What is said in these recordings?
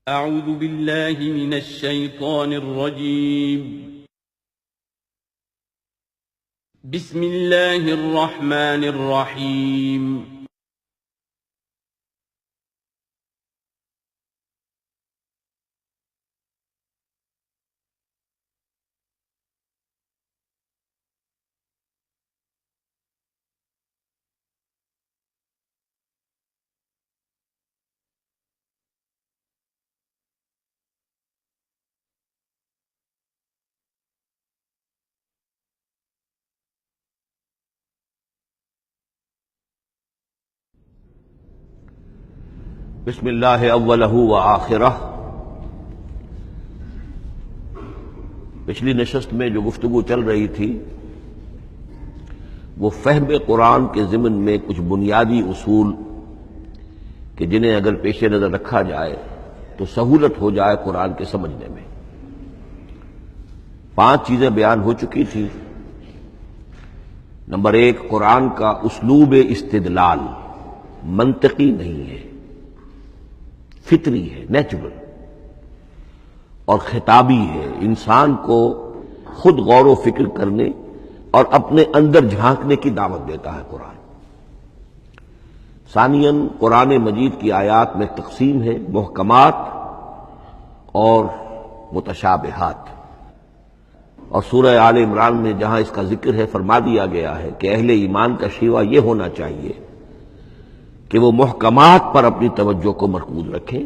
اعوذ باللہ من الشیطان الرجیم بسم اللہ الرحمن الرحیم بسم اللہ اولہ و آخرہ۔ پچھلی نشست میں جو گفتگو چل رہی تھی وہ فہم قرآن کے ضمن میں کچھ بنیادی اصول کہ جنہیں اگر پیش نظر رکھا جائے تو سہولت ہو جائے قرآن کے سمجھنے میں۔ 5 چیزیں بیان ہو چکی تھی۔ نمبر 1، قرآن کا اسلوب استدلال منطقی نہیں ہے، فطری ہے، نیچرل اور خطابی ہے، انسان کو خود غور و فکر کرنے اور اپنے اندر جھانکنے کی دعوت دیتا ہے قرآن۔ ثانیاً، قرآن مجید کی آیات میں تقسیم ہے، محکمات اور متشابہات، اور سورہ آل عمران میں جہاں اس کا ذکر ہے فرما دیا گیا ہے کہ اہل ایمان کا شیوہ یہ ہونا چاہیے کہ وہ محکمات پر اپنی توجہ کو مرکوز رکھیں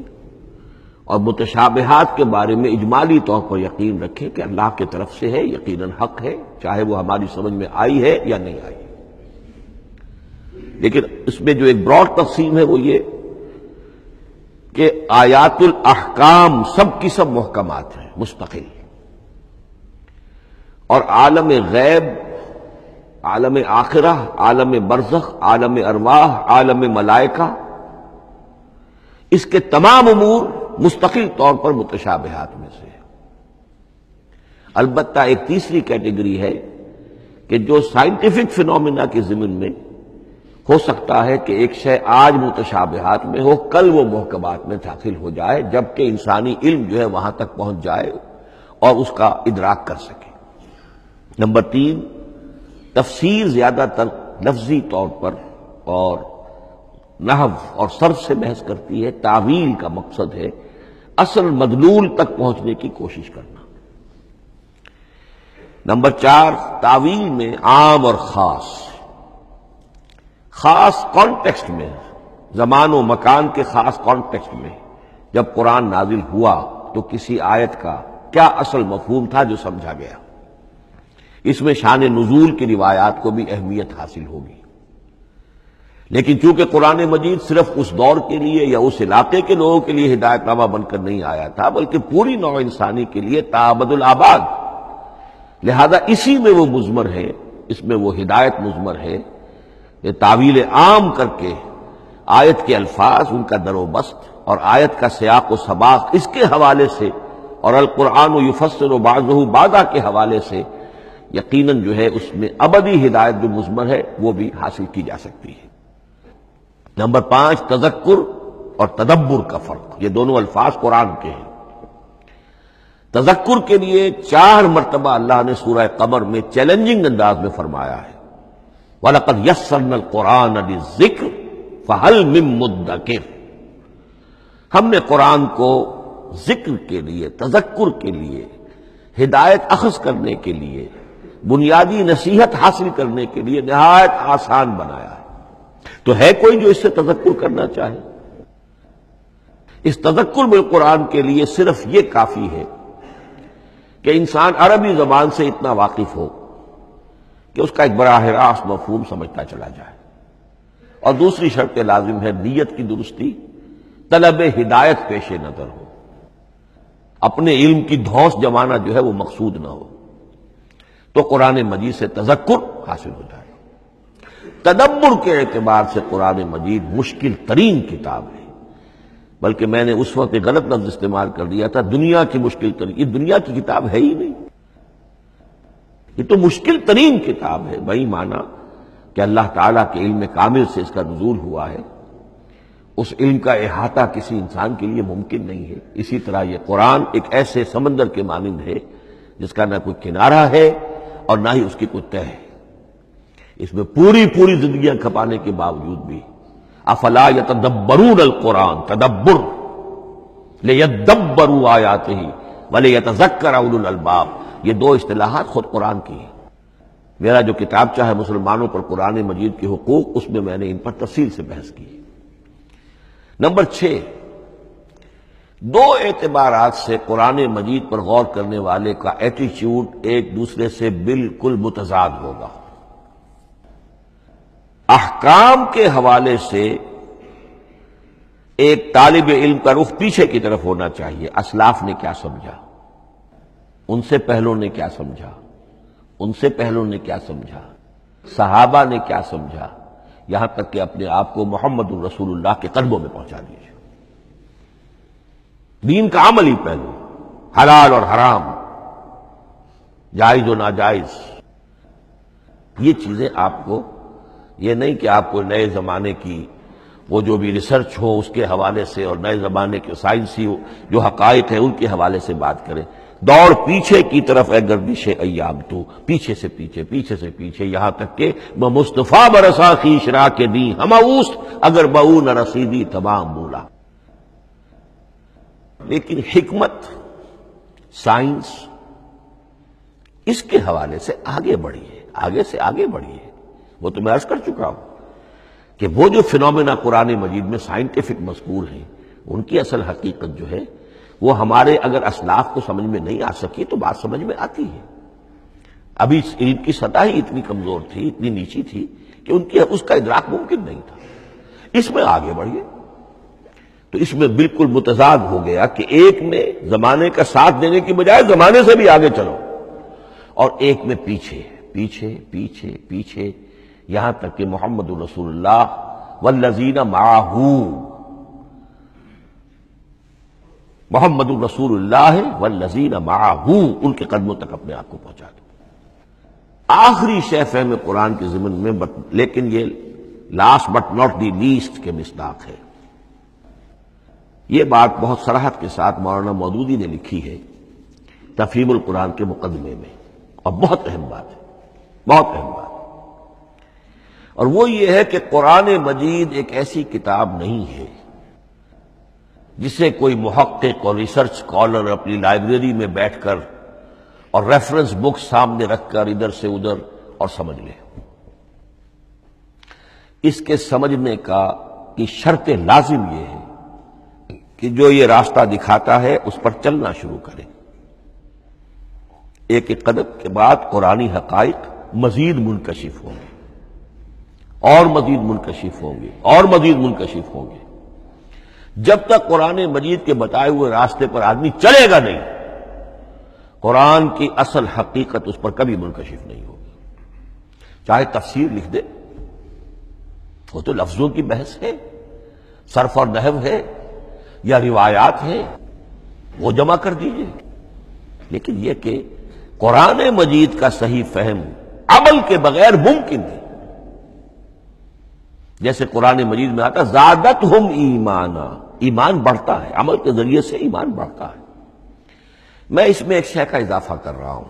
اور متشابہات کے بارے میں اجمالی طور پر یقین رکھیں کہ اللہ کی طرف سے ہے، یقیناً حق ہے، چاہے وہ ہماری سمجھ میں آئی ہے یا نہیں آئی۔ لیکن اس میں جو ایک براڈ تقسیم ہے وہ یہ کہ آیات الاحکام سب کی سب محکمات ہیں، مستقل، اور عالم غیب، عالم آخرہ، عالم برزخ، عالم ارواح، عالم ملائکہ، اس کے تمام امور مستقل طور پر متشابہات میں سے ہے۔ البتہ ایک تیسری کیٹیگری ہے کہ جو سائنٹیفک فینومینا کے ضمن میں ہو سکتا ہے کہ ایک شے آج متشابہات میں ہو، کل وہ محکمات میں داخل ہو جائے، جبکہ انسانی علم جو ہے وہاں تک پہنچ جائے اور اس کا ادراک کر سکے۔ نمبر 3، تفسیر زیادہ تر لفظی طور پر اور نحو اور صرف سے بحث کرتی ہے، تعویل کا مقصد ہے اصل مدلول تک پہنچنے کی کوشش کرنا۔ نمبر 4، تعویل میں عام اور خاص کانٹیکسٹ میں، زمان و مکان کے خاص کانٹیکسٹ میں جب قرآن نازل ہوا تو کسی آیت کا کیا اصل مفہوم تھا جو سمجھا گیا، اس میں شان نزول کی روایات کو بھی اہمیت حاصل ہوگی۔ لیکن چونکہ قرآن مجید صرف اس دور کے لیے یا اس علاقے کے لوگوں کے لیے ہدایت نامہ بن کر نہیں آیا تھا، بلکہ پوری نوع انسانی کے لیے تابد الآباد، لہذا اسی میں وہ مضمر ہے، اس میں وہ ہدایت مضمر ہے۔ یہ تعویل عام کر کے آیت کے الفاظ، ان کا در و بست اور آیت کا سیاق و سباق اس کے حوالے سے، اور القرآن یفسر بعضہ بعضا کے حوالے سے یقیناً جو ہے اس میں ابدی ہدایت جو مضمر ہے وہ بھی حاصل کی جا سکتی ہے۔ نمبر 5، تذکر اور تدبر کا فرق، یہ دونوں الفاظ قرآن کے ہیں۔ تذکر کے لیے 4 مرتبہ اللہ نے سورہ قمر میں چیلنجنگ انداز میں فرمایا ہے، وَلَقَدْ يَسَّرْنَا الْقُرْآنَ لِلذِّكْرِ فَهَلْ مِن مُّدَّكِرٍ، ہم نے قرآن کو ذکر کے لیے، تذکر کے لیے، ہدایت اخذ کرنے کے لیے، بنیادی نصیحت حاصل کرنے کے لیے نہایت آسان بنایا ہے۔ تو ہے کوئی جو اس سے تذکر کرنا چاہے؟ اس تذکر بالقرآن کے لیے صرف یہ کافی ہے کہ انسان عربی زبان سے اتنا واقف ہو کہ اس کا ایک براہ راست مفہوم سمجھتا چلا جائے، اور دوسری شرط لازم ہے نیت کی درستی، طلب ہدایت پیش نظر ہو، اپنے علم کی دھوس جمانا جو ہے وہ مقصود نہ ہو، تو قرآن مجید سے تذکر حاصل ہو جائے۔ تدبر کے اعتبار سے قرآن مجید مشکل ترین کتاب ہے، بلکہ میں نے اس وقت ایک غلط لفظ استعمال کر دیا تھا، دنیا کی مشکل ترین، یہ دنیا کی کتاب ہے ہی نہیں، یہ تو مشکل ترین کتاب ہے۔ وہی معنی کہ اللہ تعالیٰ کے علم کامل سے اس کا نزول ہوا ہے، اس علم کا احاطہ کسی انسان کے لیے ممکن نہیں ہے۔ اسی طرح یہ قرآن ایک ایسے سمندر کے مانند ہے جس کا نہ کوئی کنارہ ہے اور نہ ہی اس کی کوئی تہہ ہے۔ اس میں پوری زندگیاں کھپانے کے باوجود بھی افلا یتدبرون القرآن، تدبر، لیدبروا آیاتہ ولیتذکر اولو الالباب، یہ دو اصطلاحات خود قرآن کی ہیں۔ میرا جو کتابچہ ہے مسلمانوں پر قرآن مجید کے حقوق، اس میں نے ان پر تفصیل سے بحث کی۔ نمبر 6، دو اعتبارات سے قرآن مجید پر غور کرنے والے کا ایٹیچیوڈ ایک دوسرے سے بالکل متضاد ہوگا۔ احکام کے حوالے سے ایک طالب علم کا رخ پیچھے کی طرف ہونا چاہیے، اسلاف نے کیا سمجھا، ان سے پہلوں نے کیا سمجھا، ان سے پہلوں نے کیا سمجھا، صحابہ نے کیا سمجھا، یہاں تک کہ اپنے آپ کو محمد الرسول اللہ کے قدموں میں پہنچا دیجیے۔ دین کا عملی پہلو، حلال اور حرام، جائز و ناجائز، یہ چیزیں آپ کو، یہ نہیں کہ آپ کو نئے زمانے کی وہ جو بھی ریسرچ ہو اس کے حوالے سے اور نئے زمانے کے سائنسی جو حقائق ہیں ان کے حوالے سے بات کریں۔ دوڑ پیچھے کی طرف ہے گردش ایام تو، پیچھے سے پیچھے، پیچھے سے پیچھے، یہاں تک کہ مصطفیٰ برسا خیش را کے دی ہم اوست اگر بہو نہ رسیدی تمام بولا۔ لیکن حکمت، سائنس اس کے حوالے سے آگے بڑھی ہے، آگے سے آگے بڑھی ہے۔ وہ تو میں عرض کر چکا ہوں کہ وہ جو فینومینا قرآن مجید میں سائنٹیفک مذکور ہیں، ان کی اصل حقیقت جو ہے وہ ہمارے اگر اسلاف کو سمجھ میں نہیں آ سکی تو بات سمجھ میں آتی ہے۔ ابھی ان کی سطح ہی اتنی کمزور تھی، اتنی نیچی تھی کہ ان کی اس کا ادراک ممکن نہیں تھا۔ اس میں آگے بڑھیے تو اس میں بالکل متضاد ہو گیا کہ ایک میں زمانے کا ساتھ دینے کی بجائے زمانے سے بھی آگے چلو، اور ایک میں پیچھے پیچھے پیچھے پیچھے، یہاں تک کہ محمد رسول اللہ والذین معہ، محمد الرسول اللہ والذین معہ، ان کے قدموں تک اپنے آپ کو پہنچا دو۔ آخری شے فہم قرآن کے ضمن میں، لیکن یہ last but not the least کے مصداق ہے، یہ بات بہت صراحت کے ساتھ مولانا مودودی نے لکھی ہے تفہیم القرآن کے مقدمے میں، اور بہت اہم بات ہے، بہت اہم بات، اور وہ یہ ہے کہ قرآن مجید ایک ایسی کتاب نہیں ہے جسے کوئی محقق اور ریسرچ اسکالر اپنی لائبریری میں بیٹھ کر اور ریفرنس بک سامنے رکھ کر ادھر سے ادھر اور سمجھ لے۔ اس کے سمجھنے کی شرط لازم یہ ہے کہ جو یہ راستہ دکھاتا ہے اس پر چلنا شروع کرے۔ ایک ایک قدم کے بعد قرآنی حقائق مزید منکشف ہوں گے، اور مزید منکشف ہوں گے، اور مزید منکشف ہوں گے۔ جب تک قرآن مجید کے بتائے ہوئے راستے پر آدمی چلے گا نہیں، قرآن کی اصل حقیقت اس پر کبھی منکشف نہیں ہوگی۔ چاہے تفسیر لکھ دے، وہ تو لفظوں کی بحث ہے، صرف اور نحو ہے یا روایات ہیں، وہ جمع کر دیجئے، لیکن یہ کہ قرآن مجید کا صحیح فہم عمل کے بغیر ممکن ہے۔ جیسے قرآن مجید میں آتا زادتہم ایمانا، ایمان بڑھتا ہے، عمل کے ذریعے سے ایمان بڑھتا ہے۔ میں اس میں ایک شے کا اضافہ کر رہا ہوں،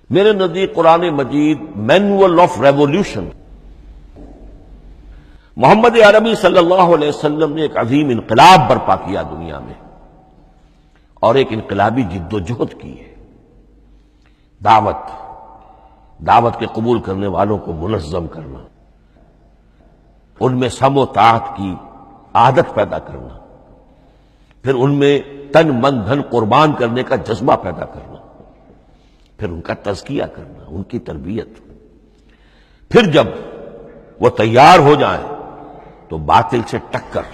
میرے نزدیک قرآن مجید مینول آف ریولیوشن، محمد عربی صلی اللہ علیہ وسلم نے ایک عظیم انقلاب برپا کیا دنیا میں، اور ایک انقلابی جد و جہد کی ہے۔ دعوت کے قبول کرنے والوں کو منظم کرنا، ان میں سم و طاعت کی عادت پیدا کرنا، پھر ان میں تن من دھن قربان کرنے کا جذبہ پیدا کرنا، پھر ان کا تزکیہ کرنا، ان کی تربیت، پھر جب وہ تیار ہو جائیں تو باطل سے ٹکر،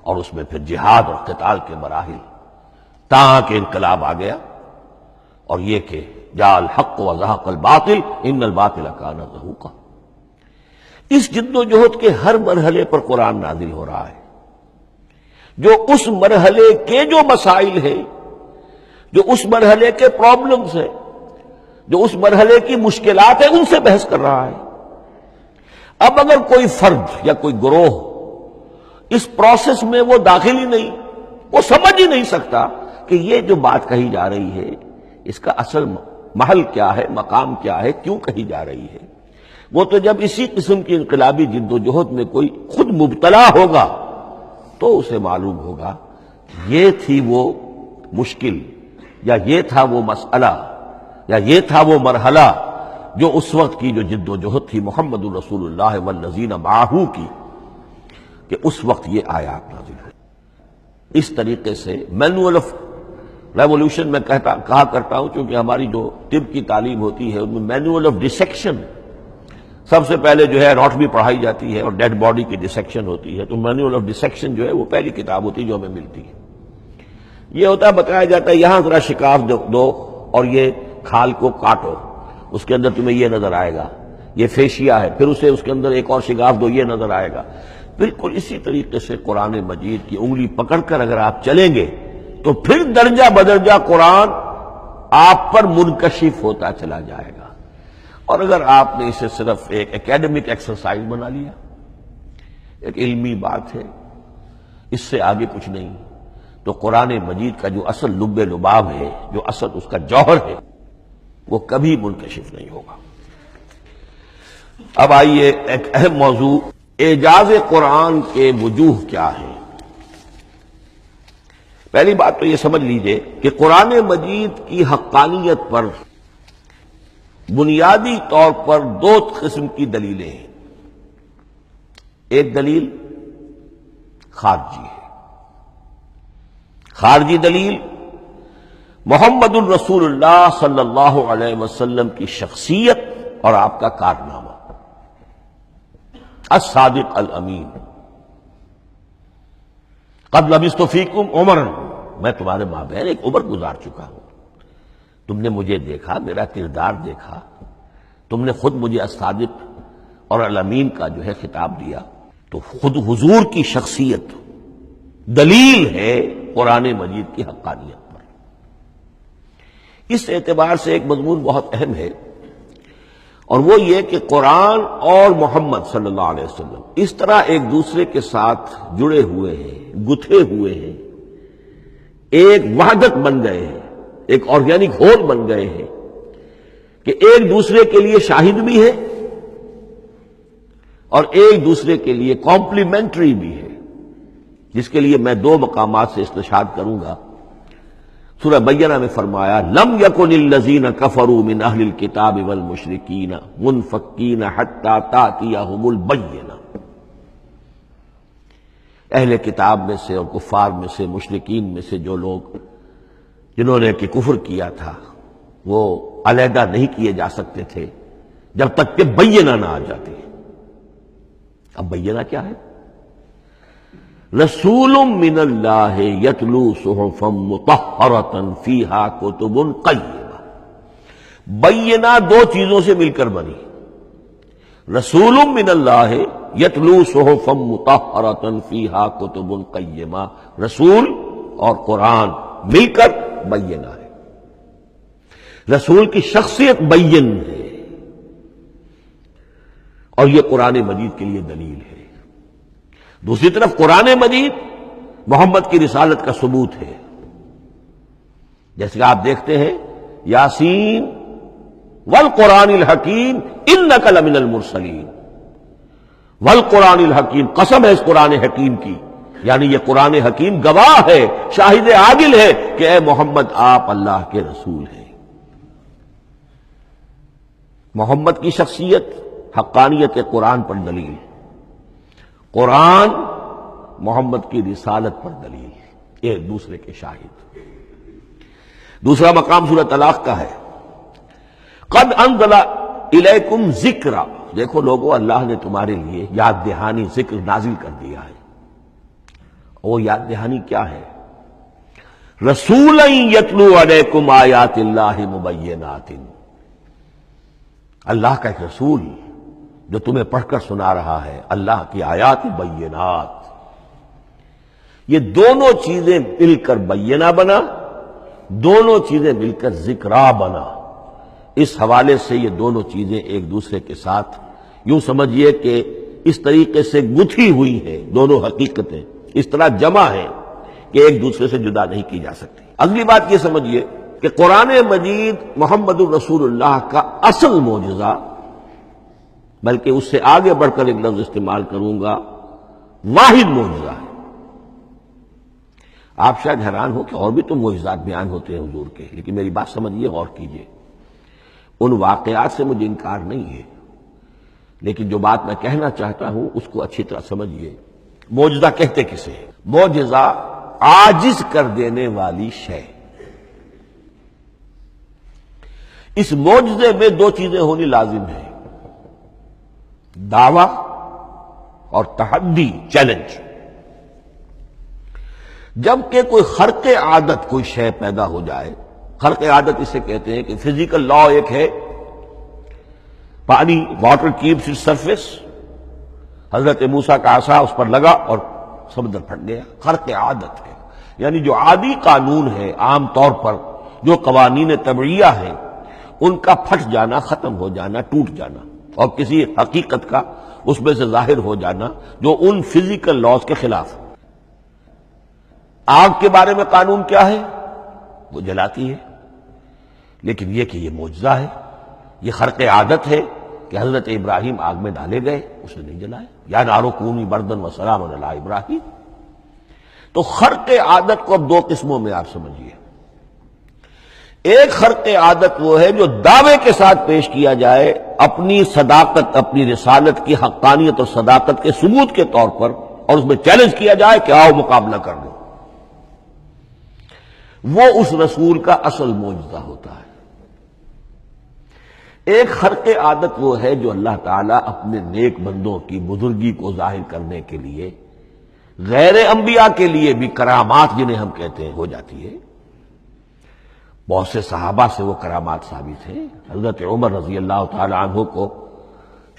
اور اس میں پھر جہاد اور قتال کے مراحل، تاکہ انقلاب آ گیا، اور یہ کہ جاء الحق وزهق الباطل ان الباطل کان زہوقا۔ اس جد و جہد کے ہر مرحلے پر قرآن نازل ہو رہا ہے، جو اس مرحلے کے جو مسائل ہیں، جو اس مرحلے کے پرابلمز ہیں، جو اس مرحلے کی مشکلات ہیں، ان سے بحث کر رہا ہے۔ اب اگر کوئی فرد یا کوئی گروہ اس پروسیس میں وہ داخل ہی نہیں، وہ سمجھ ہی نہیں سکتا کہ یہ جو بات کہی جا رہی ہے اس کا اصل محل کیا ہے، مقام کیا ہے، کیوں کہی جا رہی ہے۔ وہ تو جب اسی قسم کی انقلابی جد و جہد میں کوئی خود مبتلا ہوگا تو اسے معلوم ہوگا یہ تھی وہ مشکل، یا یہ تھا وہ مسئلہ، یا یہ تھا وہ مرحلہ جو اس وقت کی جو جد و جہد تھی محمد الرسول اللہ والذین معہ کی، کہ اس وقت یہ آیات نازل ہوئی۔ اس طریقے سے مینول آف ریولوشن میں کہا کرتا ہوں، چونکہ ہماری جو طب کی تعلیم ہوتی ہے ان میں مینول آف ڈسیکشن سب سے پہلے جو ہے اناٹومی پڑھائی جاتی ہے اور ڈیڈ باڈی کی ڈسیکشن ہوتی ہے، تو مینول آف ڈسیکشن جو ہے وہ پہلی کتاب ہوتی ہے جو ہمیں ملتی ہے۔ یہ ہوتا ہے، بتایا جاتا ہے یہاں ذرا شکاف دو اور یہ کھال کو کاٹو، اس کے اندر تمہیں یہ نظر آئے گا، یہ فیشیا ہے، پھر اسے اس کے اندر ایک اور شگاف دو، یہ نظر آئے گا۔ بالکل اسی طریقے سے قرآن مجید کی انگلی پکڑ کر اگر آپ چلیں گے تو پھر درجہ بدرجہ قرآن آپ پر منکشف ہوتا چلا جائے گا۔ اور اگر آپ نے اسے صرف ایک اکیڈمک ایکسرسائز بنا لیا، ایک علمی بات ہے، اس سے آگے کچھ نہیں، تو قرآن مجید کا جو اصل لب لباب ہے، جو اصل اس کا جوہر ہے، وہ کبھی منکشف نہیں ہوگا۔ اب آئیے ایک اہم موضوع، اعجاز قرآن کے وجوہ کیا ہیں۔ پہلی بات تو یہ سمجھ لیجئے کہ قرآن مجید کی حقانیت پر بنیادی طور پر دو قسم کی دلیلیں ہیں۔ ایک دلیل خارجی ہے، خارجی دلیل محمد الرسول اللہ صلی اللہ علیہ وسلم کی شخصیت اور آپ کا کارنامہ، الصادق الامین، قد لبثت فیکم عمرا، میں تمہارے مابین ایک عمر گزار چکا ہوں، تم نے مجھے دیکھا، میرا کردار دیکھا، تم نے خود مجھے الصادق اور الامین کا جو ہے خطاب دیا، تو خود حضور کی شخصیت دلیل ہے قرآن مجید کی حقانیت پر۔ اس اعتبار سے ایک مضمون بہت اہم ہے، اور وہ یہ کہ قرآن اور محمد صلی اللہ علیہ وسلم اس طرح ایک دوسرے کے ساتھ جڑے ہوئے ہیں، گتھے ہوئے ہیں، ایک وحدت بن گئے ہیں، ایک آرگینک ہول بن گئے ہیں کہ ایک دوسرے کے لیے شاہد بھی ہے اور ایک دوسرے کے لیے کمپلیمنٹری بھی ہے، جس کے لیے میں دو مقامات سے استشہاد کروں گا۔ سورہ بینہ میں فرمایا لم یکن الذین کفروا من اہل الکتاب والمشرکین منفکین حتی تأتیہم البینہ، اہل کتاب میں سے اور کفار میں سے، مشرکین میں سے جو لوگ جنہوں نے کہ کفر کیا تھا، وہ علیحدہ نہیں کیے جا سکتے تھے جب تک کہ بینہ نہ آ جاتی۔ اب بینہ کیا ہے؟ رسول من اللہ یتلو صحفا مطہرۃ فیہا کتب قیمہ، بینہ دو چیزوں سے مل کر بنی، رسول من اللہ یتلو صحفا مطہرۃ فیہا کتب قیمہ، رسول اور قرآن مل کر بینہ ہے، رسول کی شخصیت بین ہے، اور یہ قرآن مجید کے لیے دلیل ہے۔ دوسری طرف قرآن مجید محمد کی رسالت کا ثبوت ہے، جیسے کہ آپ دیکھتے ہیں یاسین والقرآن الحکیم انک لمن المرسلین، والقرآن الحکیم، قسم ہے اس قرآن حکیم کی، یعنی یہ قرآن حکیم گواہ ہے، شاہد عادل ہے کہ اے محمد آپ اللہ کے رسول ہیں۔ محمد کی شخصیت، حقانیت قرآن پر دلیل، قرآن محمد کی رسالت پر دلیل، ایک دوسرے کے شاہد۔ دوسرا مقام سورہ طلاق کا ہے، قد انزل الیکم ذکرا، دیکھو لوگو اللہ نے تمہارے لیے یاد دہانی ذکر نازل کر دیا ہے۔ وہ یاد دہانی کیا ہے؟ رسولا یتلو علیکم آیات اللہ مبینات، اللہ کا ایک رسول جو تمہیں پڑھ کر سنا رہا ہے اللہ کی آیات بینات۔ یہ دونوں چیزیں مل کر بینہ بنا، دونوں چیزیں مل کر ذکرا بنا۔ اس حوالے سے یہ دونوں چیزیں ایک دوسرے کے ساتھ یوں سمجھیے کہ اس طریقے سے گتھی ہوئی ہیں دونوں حقیقتیں، اس طرح جمع ہیں کہ ایک دوسرے سے جدا نہیں کی جا سکتی۔ اگلی بات یہ سمجھیے کہ قرآن مجید محمد الرسول اللہ کا اصل معجزہ، بلکہ اس سے آگے بڑھ کر ایک لفظ استعمال کروں گا، واحد معجزہ ہے۔ آپ شاید حیران ہو کہ اور بھی تو معجزات بیان ہوتے ہیں حضور کے، لیکن میری بات سمجھیے، غور کیجیے۔ ان واقعات سے مجھے انکار نہیں ہے، لیکن جو بات میں کہنا چاہتا ہوں اس کو اچھی طرح سمجھیے۔ معجزہ کہتے کسے؟ معجزہ عاجز کر دینے والی شے۔ اس معجزے میں دو چیزیں ہونی لازم ہیں، دعویٰ اور تحدی، چیلنج۔ جبکہ کوئی خرق عادت کوئی شے پیدا ہو جائے، خرق عادت اسے کہتے ہیں کہ فزیکل لا ایک ہے، پانی، واٹر کیپس اٹس سرفیس، حضرت موسیٰ کا عصا اس پر لگا اور سمندر پھٹ گیا، خرق عادت ہے۔ یعنی جو عادی قانون ہے، عام طور پر جو قوانین طبعیہ ہیں، ان کا پھٹ جانا، ختم ہو جانا، ٹوٹ جانا، اور کسی حقیقت کا اس میں سے ظاہر ہو جانا جو ان فزیکل لاز کے خلاف۔ آگ کے بارے میں قانون کیا ہے؟ وہ جلاتی ہے، لیکن یہ کہ یہ معجزہ ہے، یہ خرق عادت ہے کہ حضرت ابراہیم آگ میں ڈالے گئے، اس نے نہیں جلایا، یا نارو کونی بردن و سلام علی ابراہیم۔ تو خرق عادت کو اب دو قسموں میں آپ سمجھیے۔ ایک خرق عادت وہ ہے جو دعوے کے ساتھ پیش کیا جائے، اپنی صداقت، اپنی رسالت کی حقانیت اور صداقت کے ثبوت کے طور پر، اور اس میں چیلنج کیا جائے کہ آؤ مقابلہ کر لو۔ وہ اس رسول کا اصل معجزہ ہوتا ہے۔ ایک خرق عادت وہ ہے جو اللہ تعالیٰ اپنے نیک بندوں کی بزرگی کو ظاہر کرنے کے لیے، غیر انبیاء کے لیے بھی کرامات جنہیں ہم کہتے ہیں ہو جاتی ہے۔ بہت سے صحابہ سے وہ کرامات ثابت ہیں۔ حضرت عمر رضی اللہ تعالی عنہ کو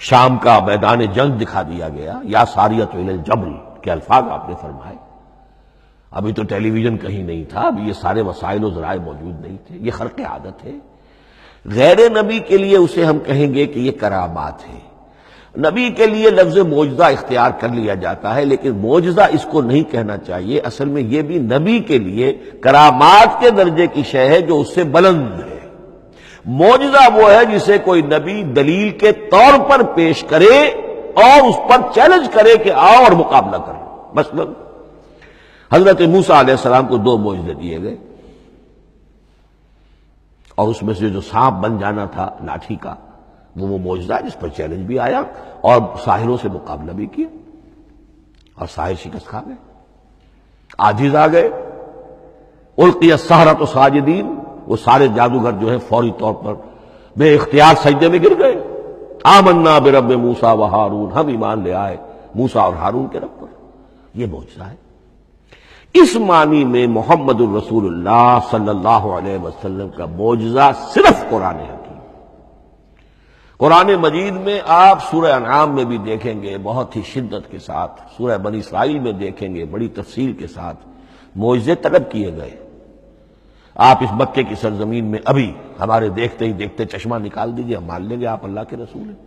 شام کا میدان جنگ دکھا دیا گیا، یا ساریۃ الی الجبل کے الفاظ آپ نے فرمائے۔ ابھی تو ٹیلی ویژن کہیں نہیں تھا، ابھی یہ سارے وسائل و ذرائع موجود نہیں تھے، یہ خرق عادت ہے۔ غیر نبی کے لیے اسے ہم کہیں گے کہ یہ کرامات ہے۔ نبی کے لیے لفظ معجزہ اختیار کر لیا جاتا ہے، لیکن معجزہ اس کو نہیں کہنا چاہیے، اصل میں یہ بھی نبی کے لیے کرامات کے درجے کی شے ہے جو اس سے بلند ہے۔ معجزہ وہ ہے جسے کوئی نبی دلیل کے طور پر پیش کرے اور اس پر چیلنج کرے کہ آؤ اور مقابلہ کرو۔ مثلا حضرت موسیٰ علیہ السلام کو دو معجزے دیے گئے، اور اس میں سے جو سانپ بن جانا تھا لاٹھی کا، وہ معجزہ جس پر چیلنج بھی آیا اور ساحروں سے مقابلہ بھی کیا، اور ساحر شکست کھا گئے، عاجز آ گئے۔ القی السحرۃ ساجدین، وہ سارے جادوگر جو ہیں فوری طور پر بے اختیار سجدے میں گر گئے۔ آمنا برب موسیٰ و ہارون، ہم ایمان لے آئے موسیٰ اور ہارون کے رب پر۔ یہ معجزہ ہے۔ اس معنی میں محمد الرسول اللہ صلی اللہ علیہ وسلم کا معجزہ صرف قرآن حکیم۔ قرآن مجید میں آپ سورہ انعام میں بھی دیکھیں گے بہت ہی شدت کے ساتھ، سورہ بنی اسرائیل میں دیکھیں گے بڑی تفصیل کے ساتھ معجزے طلب کیے گئے۔ آپ اس مکے کی سرزمین میں ابھی ہمارے دیکھتے ہی دیکھتے چشمہ نکال دیجئے، ہم مان لیں گے آپ اللہ کے رسول ہیں۔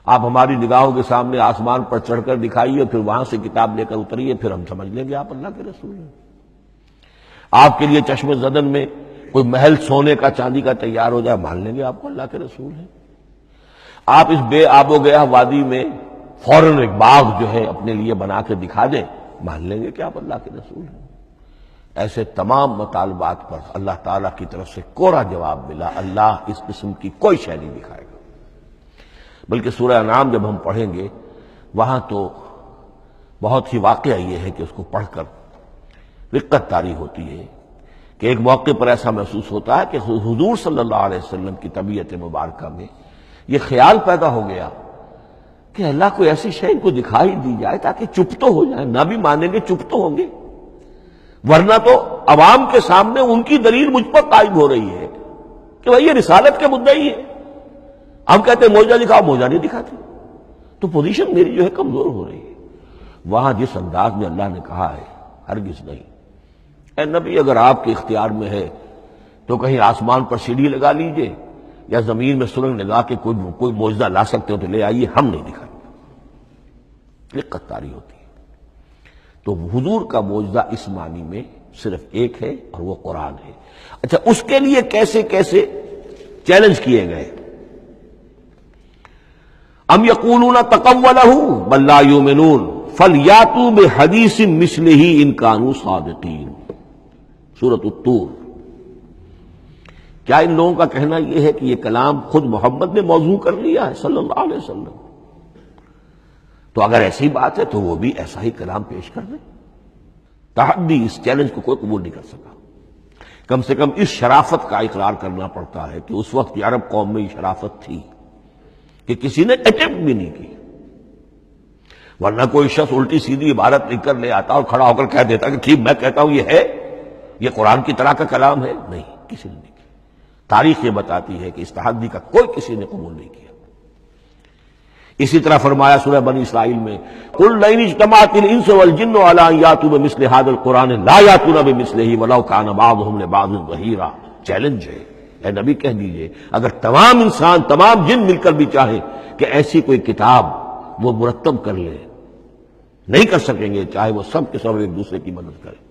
آپ ہماری نگاہوں کے سامنے آسمان پر چڑھ کر دکھائیے، پھر وہاں سے کتاب لے کر اتریے، پھر ہم سمجھ لیں گے آپ اللہ کے رسول ہیں۔ آپ کے لیے چشم زدن میں کوئی محل سونے کا چاندی کا تیار ہو جائے، مان لیں گے آپ کو اللہ کے رسول ہیں۔ آپ اس بے آب و گیا وادی میں فوراً ایک باغ جو ہے اپنے لیے بنا کے دکھا دیں، مان لیں گے کہ آپ اللہ کے رسول ہیں۔ ایسے تمام مطالبات پر اللہ تعالیٰ کی طرف سے کوڑا جواب ملا، اللہ اس قسم کی کوئی شے نہیں دکھائے گا۔ بلکہ سورہ انعام جب ہم پڑھیں گے وہاں تو بہت ہی واقعہ یہ ہے کہ اس کو پڑھ کر رقت طاری ہوتی ہے کہ ایک موقع پر ایسا محسوس ہوتا ہے کہ حضور صلی اللہ علیہ وسلم کی طبیعت مبارکہ میں یہ خیال پیدا ہو گیا کہ اللہ کو ایسی شے ان کو دکھائی دی جائے تاکہ چپ تو ہو جائے، نہ بھی مانیں گے چپ تو ہوں گے، ورنہ تو عوام کے سامنے ان کی دلیل مجھ پر قائم ہو رہی ہے کہ بھائی یہ رسالت کے مدعی ہے، ہم کہتے ہیں معجزہ دکھاؤ، معجزہ نہیں دکھاتے، تو پوزیشن میری جو ہے کمزور ہو رہی ہے۔ وہاں جس انداز میں اللہ نے کہا ہے، ہرگز نہیں، اے نبی اگر آپ کے اختیار میں ہے تو کہیں آسمان پر سیڑھی لگا لیجئے، یا زمین میں سرنگ لگا کے کوئی معجزہ لا سکتے ہو تو لے آئیے، ہم نہیں دکھائیں گے۔ رقت طاری ہوتی ہے۔ تو حضور کا معجزہ اس معنی میں صرف ایک ہے اور وہ قرآن ہے۔ اچھا، اس کے لیے کیسے کیسے چیلنج کیے گئے؟ ام یقولون تقولہ بل لا یؤمنون فلیاتوا بحدیث مثلہ ان کانوا صادقین، سورۃ الطور۔ کیا ان لوگوں کا کہنا یہ ہے کہ یہ کلام خود محمد نے موضوع کر لیا ہے صلی اللہ علیہ وسلم؟ تو اگر ایسی بات ہے تو وہ بھی ایسا ہی کلام پیش کر دیں۔ تحدی، اس چیلنج کو کوئی قبول نہیں کر سکا۔ کم سے کم اس شرافت کا اقرار کرنا پڑتا ہے کہ اس وقت عرب قوم میں یہ شرافت تھی کہ کسی نے اٹمپٹ بھی نہیں کی، ورنہ کوئی شخص الٹی سیدھی عبارت لکھ کر لے آتا اور کھڑا ہو کر کہہ دیتا کہ ٹھیک میں کہتا ہوں یہ ہے، یہ قرآن کی طرح کا کلام ہے۔ نہیں، کسی نے نہیں کیا۔ تاریخ یہ بتاتی ہے کہ اس تحدی کا کوئی کسی نے قبول نہیں کیا۔ اسی طرح فرمایا سورہ بنی اسرائیل میں، قل لئن اجتمعت الانس والجن على ان ياتوا بمثل هذا القرآن لا ياتون بمثله ولو كان بعضهم لبعض ظهيرا۔ چیلنج ہے، اے نبی کہہ دیجئے اگر تمام انسان، تمام جن مل کر بھی چاہیں کہ ایسی کوئی کتاب وہ مرتب کر لے، نہیں کر سکیں گے، چاہے وہ سب کے سب ایک دوسرے کی مدد کریں۔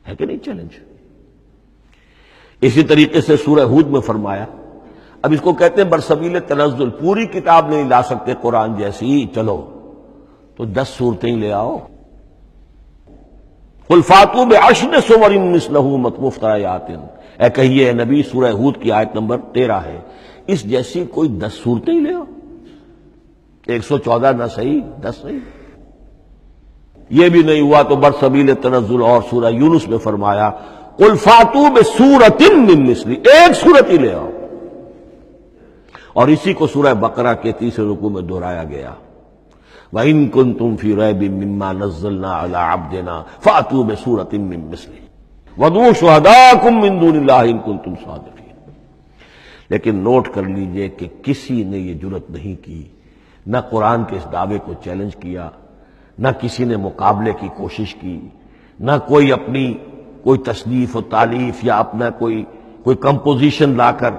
ہے کہ نہیں چیلنج؟ اسی طریقے سے سورہ ہود میں فرمایا، اب اس کو کہتے ہیں برسبیل تنزل، پوری کتاب نہیں لا سکتے قرآن جیسی، چلو تو 10 صورتیں لے آؤ۔ قل فاتوا بعشر سور مثلہ مفتریات، اے کہیے اے نبی، سورہ ہود کی آیت نمبر 13 ہے، اس جیسی کوئی 10 صورتیں لے آؤ۔ 114 نہ صحیح، 10 صحیح۔ یہ بھی نہیں ہوا تو برسبیل تنزل اور سورہ یونس میں فرمایا، قل فاتوا بسورۃ من مثلہ، ایک سورت ہی لے آؤ۔ اور اسی کو سورہ بقرہ کے 30 رکوع میں دہرایا گیا، وَإِن كُنتُمْ فِي رَيْبٍ مِّمَّا نَزَّلْنَا عَلَىٰ عَبْدِنَا فَأْتُوا بِسُورَةٍ مِّن مِّثْلِهِ وَادْعُوا شُهَدَاءَكُم مِّن دُونِ اللَّهِ إِن كُنتُمْ صَادِقِينَ۔ لیکن نوٹ کر لیجئے کہ کسی نے یہ جرأت نہیں کی، نہ قرآن کے اس دعوے کو چیلنج کیا، نہ کسی نے مقابلے کی کوشش کی، نہ کوئی اپنی کوئی تصنیف و تالیف یا اپنا کوئی کمپوزیشن لا کر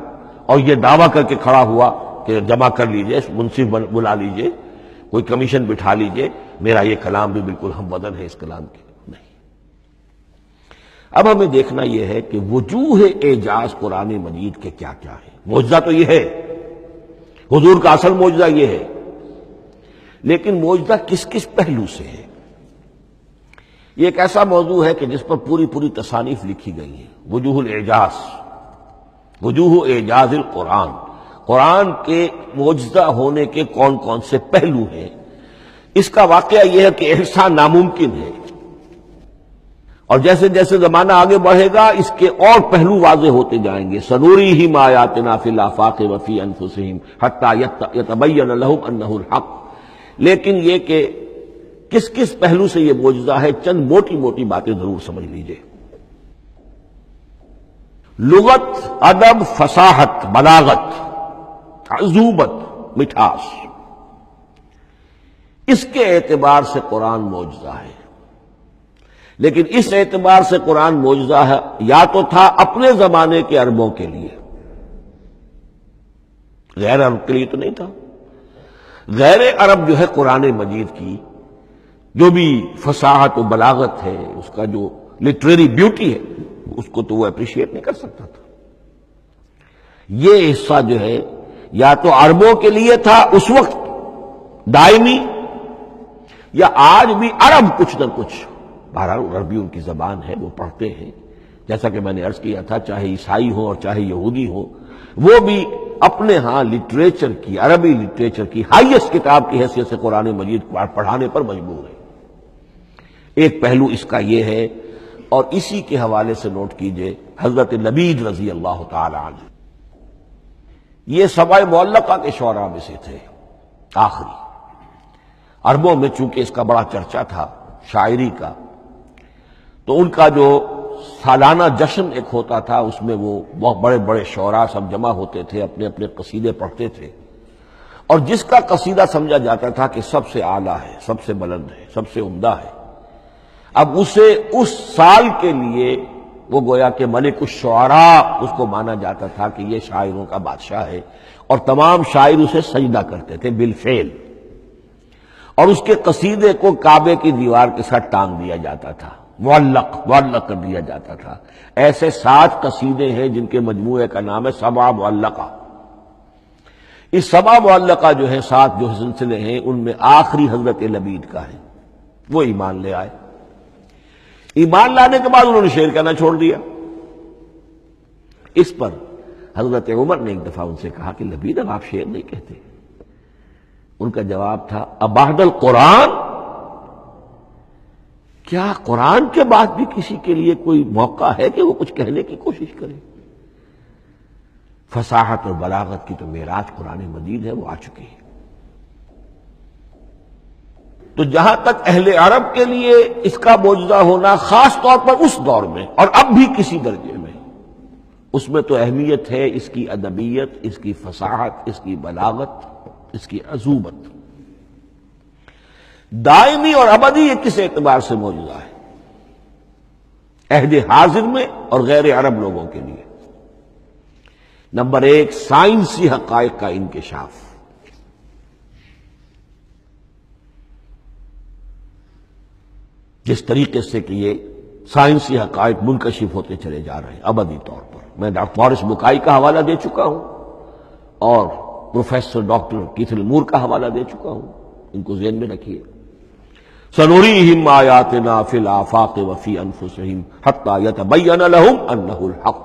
اور یہ دعویٰ کر کے کھڑا ہوا کہ جمع کر لیجئے، منصف بلا لیجئے، کوئی کمیشن بٹھا لیجئے، میرا یہ کلام بھی بالکل ہم وزن ہے اس کلام کے۔ نہیں۔ اب ہمیں دیکھنا یہ ہے کہ وجوہ اعجاز قرآن مجید کے کیا کیا ہے۔ معجزہ تو یہ ہے، حضور کا اصل معجزہ یہ ہے، لیکن معجزہ کس کس پہلو سے ہے؟ یہ ایک ایسا موضوع ہے کہ جس پر پوری تصانیف لکھی گئی ہیں۔ وجوہ الاعجاز، وجوہ اعجاز القرآن، قرآن کے معجزہ ہونے کے کون کون سے پہلو ہیں۔ اس کا واقعہ یہ ہے کہ احسان ناممکن ہے، اور جیسے جیسے زمانہ آگے بڑھے گا اس کے اور پہلو واضح ہوتے جائیں گے۔ سنوریہم آیاتنا فی الآفاق وفی انفسہم حتی یتبین لہم انہ الحق۔ لیکن یہ کہ کس کس پہلو سے یہ معجزہ ہے، چند موٹی موٹی باتیں ضرور سمجھ لیجئے۔ لغت، ادب، فصاحت، بلاغت، عذوبت، مٹھاس، اس کے اعتبار سے قرآن معجزہ ہے۔ لیکن اس اعتبار سے قرآن معجزہ ہے یا تو تھا اپنے زمانے کے عربوں کے لیے، غیر عرب کے لیے تو نہیں تھا۔ غیر عرب جو ہے قرآن مجید کی جو بھی فصاحت و بلاغت ہے، اس کا جو لٹریری بیوٹی ہے، اس کو تو وہ اپریشیٹ نہیں کر سکتا تھا۔ یہ حصہ جو ہے یا تو عربوں کے لیے تھا اس وقت دائمی، یا آج بھی عرب کچھ نہ کچھ، بہرحال عربی ان کی زبان ہے، وہ پڑھتے ہیں، جیسا کہ میں نے عرض کیا تھا، چاہے عیسائی ہوں اور چاہے یہودی ہوں، وہ بھی اپنے ہاں لٹریچر کی، عربی لٹریچر کی ہائیسٹ کتاب کی حیثیت سے قرآن مجید پڑھانے پر مجبور ہے۔ ایک پہلو اس کا یہ ہے، اور اسی کے حوالے سے نوٹ کیجئے حضرت لبید رضی اللہ تعالی عنہ، یہ سبع معلقہ کے شعراء میں سے تھے آخری۔ عربوں میں چونکہ اس کا بڑا چرچا تھا شاعری کا، تو ان کا جو سالانہ جشن ایک ہوتا تھا، اس میں وہ بہت بڑے بڑے شعراء سب جمع ہوتے تھے، اپنے اپنے قصیدے پڑھتے تھے، اور جس کا قصیدہ سمجھا جاتا تھا کہ سب سے اعلیٰ ہے، سب سے بلند ہے، سب سے عمدہ ہے، اب اسے اس سال کے لیے وہ گویا کہ ملک الشعراء اس کو مانا جاتا تھا کہ یہ شاعروں کا بادشاہ ہے، اور تمام شاعر اسے سجدہ کرتے تھے بالفعل۔ اور اس کے قصیدے کو کعبے کی دیوار کے ساتھ ٹانگ دیا جاتا تھا، معلق کر دیا جاتا تھا۔ ایسے 7 قصیدے ہیں جن کے مجموعے کا نام ہے سبع معلقہ۔ اس سبع معلقہ جو ہے 7 جو سلسلے ہیں، ان میں آخری حضرت لبید کا ہے، وہ ایمان لے آئے۔ ایمان لانے کے بعد انہوں نے شعر کہنا چھوڑ دیا۔ اس پر حضرت عمر نے ایک دفعہ ان سے کہا کہ لبید اب آپ شعر نہیں کہتے۔ ان کا جواب تھا ابعد القرآن، کیا قرآن کے بعد بھی کسی کے لیے کوئی موقع ہے کہ وہ کچھ کہنے کی کوشش کرے؟ فصاحت اور بلاغت کی تو معراج قرآن مجید ہے، وہ آ چکی ہے۔ تو جہاں تک اہل عرب کے لیے اس کا معجزہ ہونا خاص طور پر اس دور میں اور اب بھی کسی درجے میں، اس میں تو اہمیت ہے اس کی ادبیت، اس کی فصاحت، اس کی بلاغت، اس کی عذوبت۔ دائمی اور ابدی یہ کس اعتبار سے معجزہ ہے؟ عہد حاضر میں اور غیر عرب لوگوں کے لیے۔ نمبر 1، سائنسی حقائق کا انکشاف۔ جس طریقے سے کہ یہ سائنسی حقائق منکشف ہوتے چلے جا رہے ہیں ابدی طور پر۔ میں ڈاکٹر مورس بکائی کا حوالہ دے چکا ہوں اور پروفیسر ڈاکٹر کیتھل مور کا حوالہ دے چکا ہوں، ان کو ذہن میں رکھیے۔ سنریہم آیاتنا فی الآفاق وفی انفسہم حتی یتبین لہم انہ الحق۔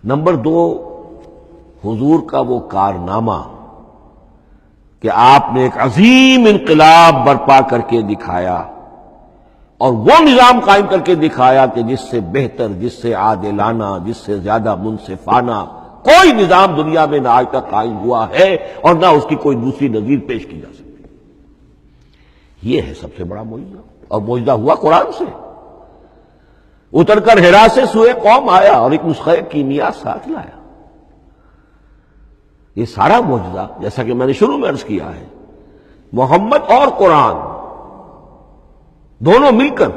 نمبر 2، حضور کا وہ کارنامہ کہ آپ نے ایک عظیم انقلاب برپا کر کے دکھایا اور وہ نظام قائم کر کے دکھایا کہ جس سے بہتر، جس سے عادلانہ، جس سے زیادہ منصفانہ کوئی نظام دنیا میں نہ آج تک قائم ہوا ہے اور نہ اس کی کوئی دوسری نظیر پیش کی جا سکتی۔ یہ ہے سب سے بڑا معجزہ، اور معجزہ ہوا قرآن سے۔ اتر کر حرا سے سوئے قوم آیا اور ایک نسخہ کیمیا ساتھ لایا۔ یہ سارا معجزہ، جیسا کہ میں نے شروع میں عرض کیا ہے، محمد اور قرآن دونوں مل کر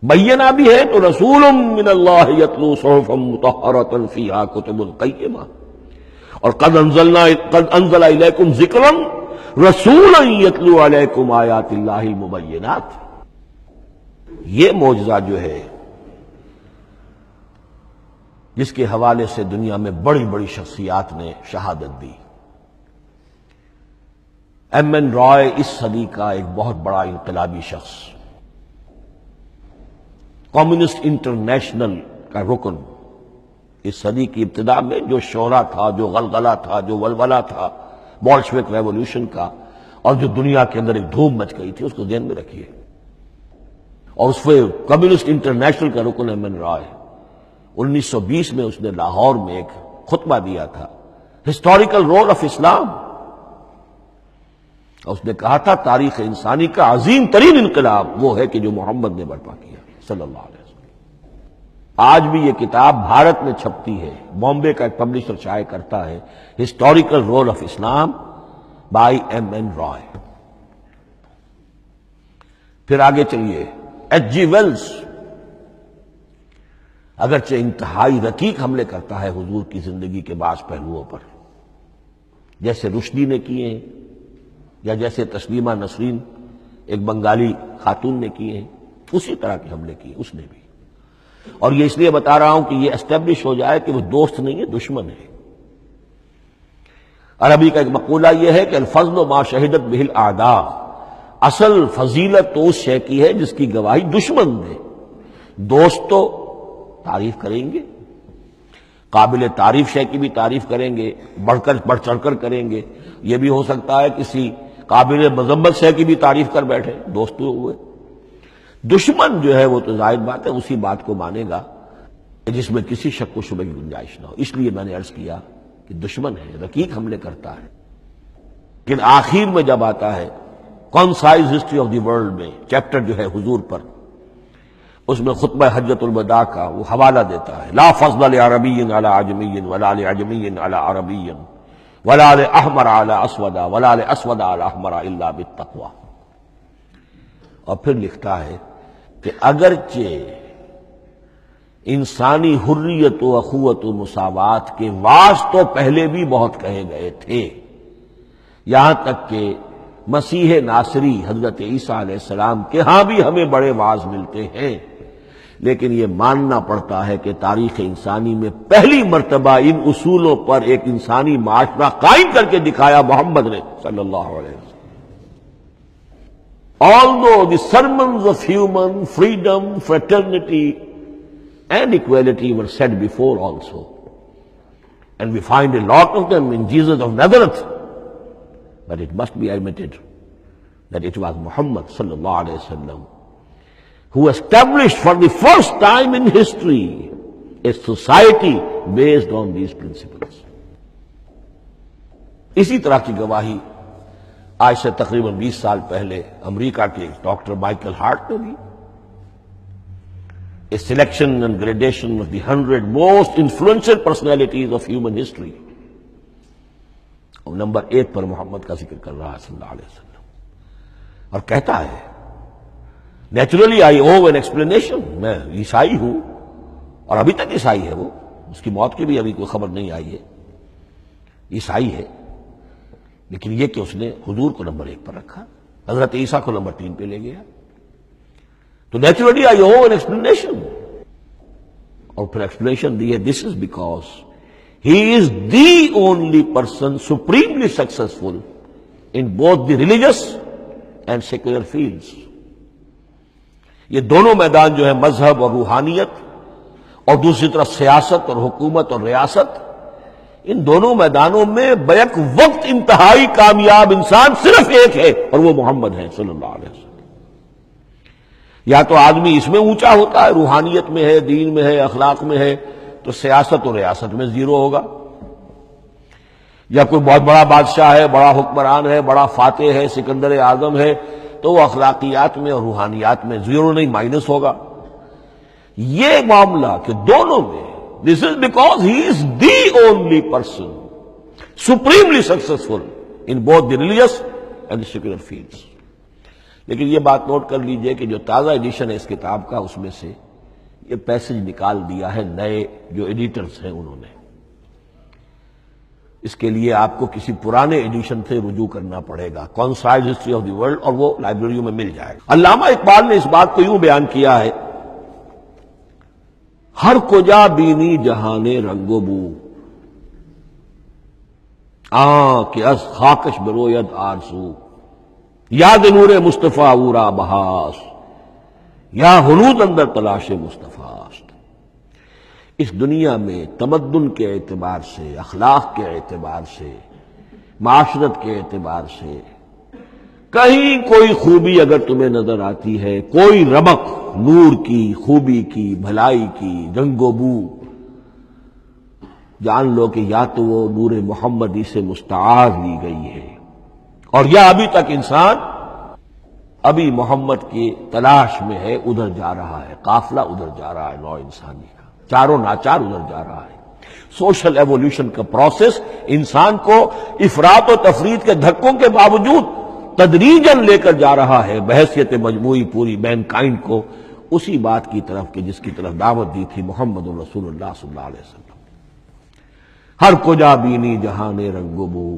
بینہ بھی ہے تو رسول من اللہ یتلو صحفا مطہرۃ فیہا کتب قیمہ، اور قد انزل الیکم ذکرا رسولا یتلو علیکم آیات اللہ المبینات۔ یہ معجزہ جو ہے جس کے حوالے سے دنیا میں بڑی بڑی شخصیات نے شہادت دی۔ ایم این رائے اس صدی کا ایک بہت بڑا انقلابی شخص، کمیونسٹ انٹرنیشنل کا رکن، اس صدی کی ابتدا میں جو شورا تھا، جو غلغلہ تھا، جو ولولہ تھا بولشوک ریولوشن کا، اور جو دنیا کے اندر ایک دھوم مچ گئی تھی، اس کو ذہن میں رکھیے۔ اور اس پہ کمیونسٹ انٹرنیشنل کا رکن ایم این رائے، 1920 میں اس نے لاہور میں ایک خطبہ دیا تھا، ہسٹوریکل رول آف اسلام، اور اس نے کہا تھا تاریخ انسانی کا عظیم ترین انقلاب وہ ہے کہ جو محمد نے برپا کیا صلی اللہ علیہ وسلم۔ آج بھی یہ کتاب بھارت میں چھپتی ہے، بامبے کا ایک پبلشر شائع کرتا ہے، historical role of Islam by M N Roy. پھر آگے چلیے، ایچ جی ویلز اگرچہ انتہائی رقیق حملے کرتا ہے حضور کی زندگی کے بعض پہلوؤں پر، جیسے رشدی نے کیے ہیں یا جیسے تسلیمہ نسرین ایک بنگالی خاتون نے کیے ہیں، اسی طرح کے حملے کیے اس نے بھی۔ اور یہ اس لیے بتا رہا ہوں کہ یہ اسٹیبلش ہو جائے کہ وہ دوست نہیں ہے، دشمن ہے۔ عربی کا ایک مقولہ یہ ہے کہ الفضل ما شہدت بہ الاعداء، اصل فضیلت تو اس شے کی ہے جس کی گواہی دشمن دے۔ دوست تو تعریف کریں گے، قابل تعریف شے کی بھی تعریف کریں گے، بڑھ چڑھ کر کریں گے۔ یہ بھی ہو سکتا ہے کسی قابل مذمت شے کی بھی تعریف کر بیٹھے، دوست تو ہوئے۔ دشمن جو ہے وہ تو ظاہر بات ہے اسی بات کو مانے گا جس میں کسی شک و شبہ کی گنجائش نہ ہو۔ اس لیے میں نے عرض کیا کہ دشمن ہے، رقیق حملے کرتا ہے، لیکن آخر میں جب آتا ہے concise history of the world میں چیپٹر جو ہے حضور پر، اس میں خطبہ حجۃ الوداع کا وہ حوالہ دیتا ہے، لا فضل لعربی علی عجمی ولا لعجمی علی عربی ولا لاحمر علی اسود ولا لاسود علی احمر الا بالتقوی۔ اور پھر لکھتا ہے کہ اگرچہ انسانی حریت و اخوت و مساوات کے واس تو پہلے بھی بہت کہے گئے تھے، یہاں تک کہ مسیح ناصری حضرت عیسیٰ علیہ السلام کے ہاں بھی ہمیں بڑے واعظ ملتے ہیں، لیکن یہ ماننا پڑتا ہے کہ تاریخ انسانی میں پہلی مرتبہ ان اصولوں پر ایک انسانی معاشرہ قائم کر کے دکھایا محمد نے صلی اللہ علیہ وسلم. Although the sermons of human freedom, fraternity and equality were said before also, and we find a lot of them in Jesus of Nazareth, but it must be admitted that it was Muhammad sallallahu alaihi wasallam who established for the first time in history a society based on these principles. اسی طرح کی گواہی آج سے تقریباً 20 سال پہلے امریکہ کے ڈاکٹر مائیکل ہارٹ نے دی. A selection and gradation of the 100 most influential personalities of human history. اور نمبر 8 پر محمد کا ذکر کر رہا ہے صلی اللہ علیہ وسلم، اور کہتا ہے naturally I owe an explanation, میں عیسائی ہوں اور ابھی تک عیسائی ہے، وہ اس کی موت کی بھی ابھی کوئی خبر نہیں آئی ہے، عیسائی ہے، لیکن یہ کہ اس نے حضور کو نمبر 1 پر رکھا، حضرت عیسیٰ کو نمبر 3 پہ لے گیا. تو naturally I owe an explanation, اور پھر ایکسپلینیشن دی ہے this is because he is the only person supremely successful in both the religious and secular fields. یہ دونوں میدان جو ہے مذہب اور روحانیت اور دوسری طرف سیاست اور حکومت اور ریاست، ان دونوں میدانوں میں بیک وقت انتہائی کامیاب انسان صرف ایک ہے، اور وہ محمد ہے صلی اللہ علیہ وسلم. یا تو آدمی اس میں اونچا ہوتا ہے، روحانیت میں ہے، دین میں ہے، اخلاق میں ہے، تو سیاست اور ریاست میں زیرو ہوگا. یا کوئی بہت بڑا بادشاہ ہے، بڑا حکمران ہے، بڑا فاتح ہے، سکندر اعظم ہے، تو وہ اخلاقیات میں اور روحانیات میں زیرو نہیں، مائنس ہوگا. یہ معاملہ کہ دونوں میں this is because he is the only person supremely successful in both the religious and secular fields. لیکن یہ بات نوٹ کر لیجئے کہ جو تازہ ایڈیشن ہے اس کتاب کا، اس میں سے یہ پیسج نکال دیا ہے نئے جو ایڈیٹرز ہیں انہوں نے. اس کے لیے آپ کو کسی پرانے ایڈیشن سے رجوع کرنا پڑے گا، concise history of the world, اور وہ لائبریریوں میں مل جائے گا. علامہ اقبال نے اس بات کو یوں بیان کیا ہے، ہر کجا بینی جہان رنگ و بو، کہ از خاکش بروید آرزو، یاد نور مصطفیٰ اورا بہاس، یا ہنود اندر تلاش مصطفیٰ است. اس دنیا میں تمدن کے اعتبار سے، اخلاق کے اعتبار سے، معاشرت کے اعتبار سے کہیں کوئی خوبی اگر تمہیں نظر آتی ہے، کوئی رمق نور کی، خوبی کی، بھلائی کی، رنگ و بو، جان لو کہ یا تو وہ نور محمدی سے مستعار لی گئی ہے، اور یا ابھی تک انسان ابھی محمد کی تلاش میں ہے، ادھر جا رہا ہے، قافلہ ادھر جا رہا ہے، نوع انسانی کا چاروں ناچار ادھر جا رہا ہے. سوشل ایوولوشن کا پروسیس انسان کو افراط و تفرید کے دھکوں کے باوجود تدریجاً لے کر جا رہا ہے بحیثیت مجموعی پوری مین کائنڈ کو اسی بات کی طرف کہ جس کی طرف دعوت دی تھی محمد رسول اللہ صلی اللہ علیہ وسلم. ہر کجا بینی جہان رنگ و بو،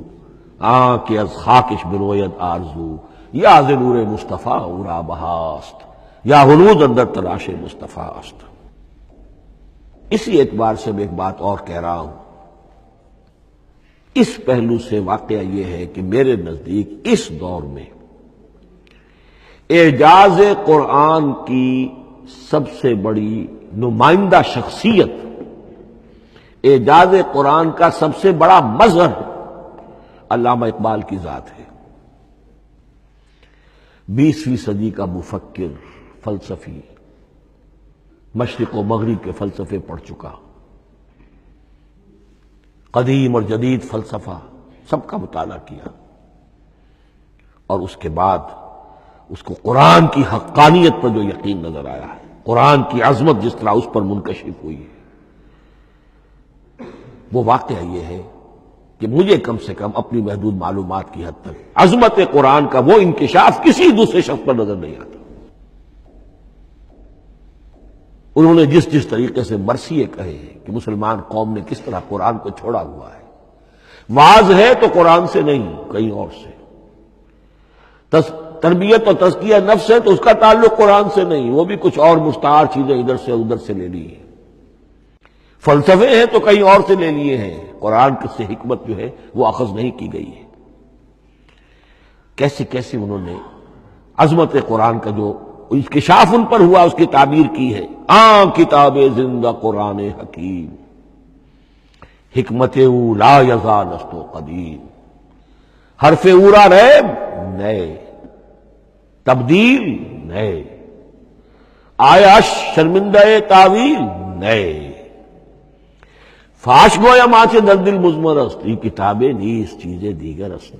کہ از خاکش بروید آرزو، یا ز نور مصطفیٰ اورا بہاست، یا ہنود اندر تلاش مصطفیٰ است. اسی اعتبار سے میں ایک بات اور کہہ رہا ہوں، اس پہلو سے واقعہ یہ ہے کہ میرے نزدیک اس دور میں اعجاز قرآن کی سب سے بڑی نمائندہ شخصیت، اعجاز قرآن کا سب سے بڑا مظہر علامہ اقبال کی ذات ہے. 20ویں صدی کا مفکر، فلسفی، مشرق و مغرب کے فلسفے پڑھ چکا، قدیم اور جدید فلسفہ سب کا مطالعہ کیا، اور اس کے بعد اس کو قرآن کی حقانیت پر جو یقین نظر آیا ہے، قرآن کی عظمت جس طرح اس پر منکشف ہوئی ہے، وہ واقعہ یہ ہے کہ مجھے کم سے کم اپنی محدود معلومات کی حد تک عظمت قرآن کا وہ انکشاف کسی دوسرے شخص پر نظر نہیں آتا. انہوں نے جس طریقے سے مرثیے کہے کہ مسلمان قوم نے کس طرح قرآن کو چھوڑا ہوا ہے، واز ہے تو قرآن سے نہیں کہیں اور سے، تربیت اور تزکیہ نفس ہے تو اس کا تعلق قرآن سے نہیں، وہ بھی کچھ اور مستعار چیزیں ادھر سے ادھر سے لے لی ہیں، فلسفے ہیں تو کہیں اور سے لے لیے ہیں، قرآن سے حکمت جو ہے وہ اخذ نہیں کی گئی ہے۔ کیسے کیسے انہوں نے عظمت قرآن کا جو انکشاف ان پر ہوا اس کی تعبیر کی ہے۔ کتاب زندہ قرآن حکیم، حکمت او لا یزال است و قدیم، حرف اورا ریب نئے، تبدیل نئے، آیا شرمندہ تعویل نئے، فاش گویا ماں در دل مضمر است، یہ کتابیں نیز چیزیں دیگر است،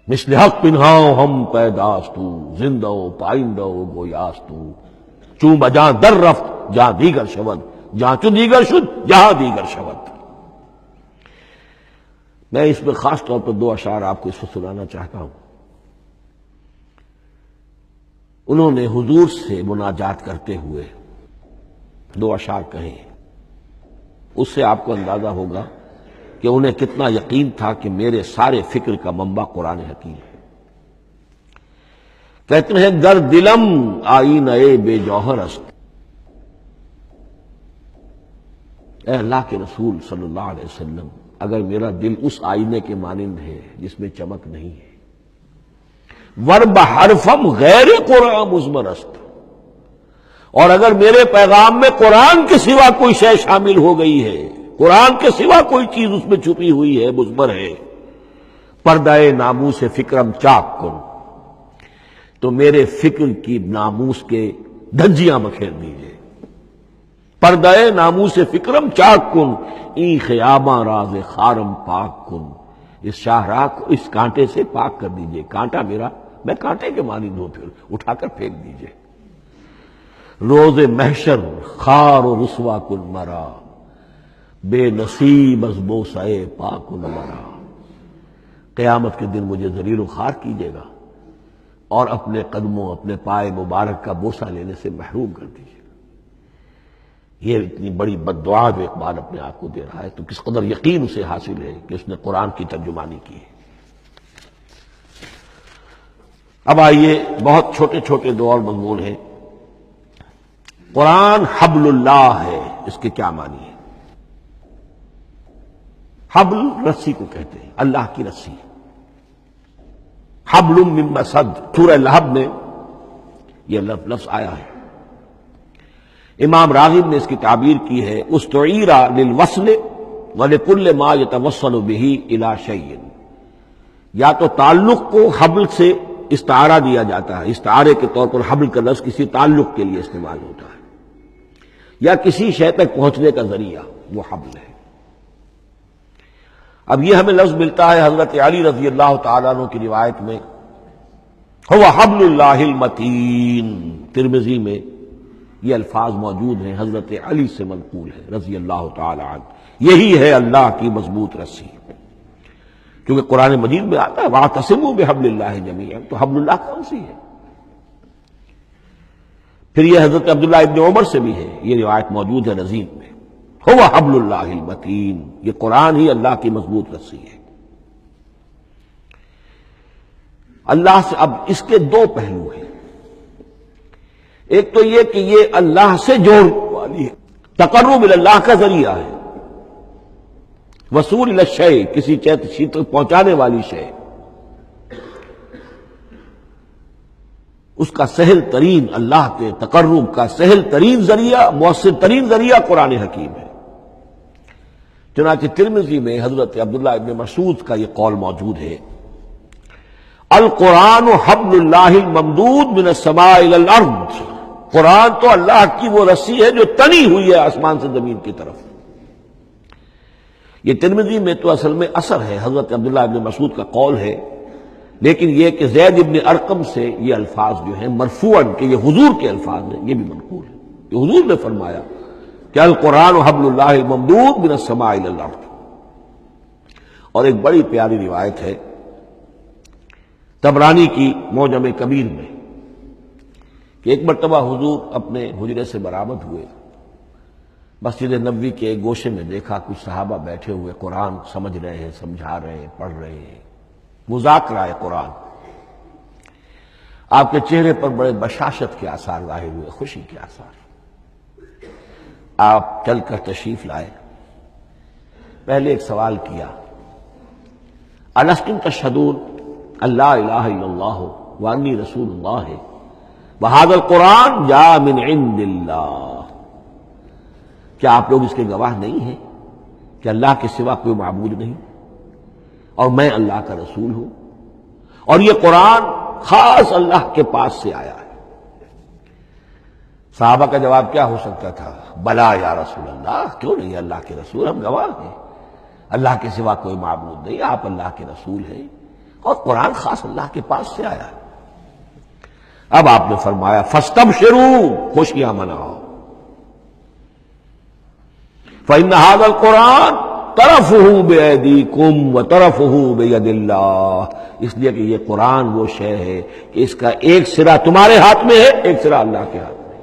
مثل حق پنہاؤ ہم پیداستو، زندہ و پائندہ و گویاستو، چون بجاں در رفت جہاں دیگر شود، جہاں چو دیگر شد جہاں دیگر شود۔ میں اس میں خاص طور پر دو اشعار آپ کو اس وقت سنانا چاہتا ہوں۔ انہوں نے حضور سے مناجات کرتے ہوئے دو اشعار کہے، اس سے آپ کو اندازہ ہوگا کہ انہیں کتنا یقین تھا کہ میرے سارے فکر کا منبع قرآن حکیم ہے۔ کہتے ہیں در دلم آئینہ بے جوہر است، اے اللہ کے رسول صلی اللہ علیہ وسلم، اگر میرا دل اس آئینے کے مانند ہے جس میں چمک نہیں ہے، ورب حرفم غیر قرآن مضمر است، اور اگر میرے پیغام میں قرآن کے سوا کوئی شے شامل ہو گئی ہے، قرآن کے سوا کوئی چیز اس میں چھپی ہوئی ہے، مضمر ہے، پردہ ناموس فکرم چاک کن، تو میرے فکر کی ناموس کے دھجیاں بکھیر دیجئے، پردہ ناموس فکرم چاک کن، این خیاباں راز خارم پاک کن، اس شاہراہ کو اس کانٹے سے پاک کر دیجئے، کانٹا میرا، میں کانٹے کے مانند ہوں، پھر اٹھا کر پھینک دیجئے۔ روز محشر خار و رسوا کن مرا، بے نصیب از بوسہ پاک مرا، قیامت کے دن مجھے ذلیل و خوار کیجیے گا اور اپنے قدموں، اپنے پائے مبارک کا بوسہ لینے سے محروم کر دیجیے گا۔ یہ اتنی بڑی بد دعا جو اقبال اپنے آپ کو دے رہا ہے، تو کس قدر یقین اسے حاصل ہے کہ اس نے قرآن کی ترجمانی کی ہے۔ اب آئیے، بہت چھوٹے چھوٹے دو اور مضمون ہیں۔ قرآن حبل اللہ ہے، اس کے کیا معنی ہے؟ حبل رسی کو کہتے ہیں، اللہ کی رسی۔ حبل من مسد، سورہ لہب میں یہ لفظ آیا ہے۔ امام راغب نے اس کی تعبیر کی ہے، استعیر للوصل ولکل ما یتوصل به الی شیء، یا تو تعلق کو حبل سے استعارہ دیا جاتا ہے، استعارے کے طور پر حبل کا لفظ کسی تعلق کے لیے استعمال ہوتا ہے، یا کسی شے تک پہنچنے کا ذریعہ، وہ حبل ہے۔ اب یہ ہمیں لفظ ملتا ہے حضرت علی رضی اللہ تعالیٰ عنہ کی روایت میں، هو حبل اللہ المتین، ترمذی میں یہ الفاظ موجود ہیں، حضرت علی سے منقول ہے رضی اللہ تعالی عنہ، یہی ہے اللہ کی مضبوط رسی، کیونکہ قرآن مجید میں آتا ہے وَاعْتَصِمُوا بِحَبْلِ اللَّهِ جَمِيعًا، تو حبل اللہ کون سی ہے؟ پھر یہ حضرت عبداللہ ابن عمر سے بھی ہے، یہ روایت موجود ہے رزین میں، هو حبل اللہ المتین، یہ قرآن ہی اللہ کی مضبوط رسی ہے۔ اللہ سے اب اس کے دو پہلو ہیں، ایک تو یہ کہ یہ اللہ سے جوڑنے والی ہے، تقرب اللہ کا ذریعہ ہے، وصول الی الشیء، کسی چیز تک پہنچانے والی شے، اس کا سہل ترین، اللہ کے تقرب کا سہل ترین ذریعہ، مؤثر ترین ذریعہ قرآن حکیم ہے۔ چنانچہ ترمذی میں حضرت عبداللہ ابن مسعود کا یہ قول موجود ہے، القرآن حبل اللہ الممدود من السماء الی الارض، قرآن تو اللہ کی وہ رسی ہے جو تنی ہوئی ہے آسمان سے زمین کی طرف۔ یہ ترمذی میں تو اصل میں اثر ہے، حضرت عبداللہ ابن مسعود کا قول ہے، لیکن یہ کہ زید ابن ارقم سے یہ الفاظ جو ہیں مرفوعاً کہ یہ حضور کے الفاظ ہیں، یہ بھی منقول ہے کہ حضور نے فرمایا کہ القرآن حبل اللہ الممدود من السماء الی الارض۔ اور ایک بڑی پیاری روایت ہے طبرانی کی معجم کبیر میں کہ ایک مرتبہ حضور اپنے حجرے سے برآمد ہوئے مسجد نبوی کے ایک گوشے میں دیکھا کچھ صحابہ بیٹھے ہوئے قرآن سمجھ رہے ہیں، سمجھا رہے ہیں، پڑھ رہے ہیں، مذاکرہ ہے قرآن۔ آپ کے چہرے پر بڑے بشاشت کے آثار ظاہر ہوئے، خوشی کے آثار۔ آپ چل کر تشریف لائے، پہلے ایک سوال کیا، الستم تشہدون اللہ الہ الا اللہ وانی رسول اللہ وہذا القرآن جاء من عند اللہ، کیا آپ لوگ اس کے گواہ نہیں ہیں کہ اللہ کے سوا کوئی معبود نہیں اور میں اللہ کا رسول ہوں، اور یہ قرآن خاص اللہ کے پاس سے آیا ہے؟ صحابہ کا جواب کیا ہو سکتا تھا؟ بلا یا رسول اللہ، کیوں نہیں اللہ کے رسول، ہم گواہ ہیں، اللہ کے سوا کوئی معبود نہیں، آپ اللہ کے رسول ہیں اور قرآن خاص اللہ کے پاس سے آیا ہے۔ اب آپ نے فرمایا فاستبشروا، خوشیاں مناؤ، فإن هذا القرآن طرفه بأيديكم وطرفه بيد اللہ، اس لیے کہ یہ قرآن وہ شے ہے کہ اس کا ایک سرا تمہارے ہاتھ میں ہے، ایک سرا اللہ کے ہاتھ میں۔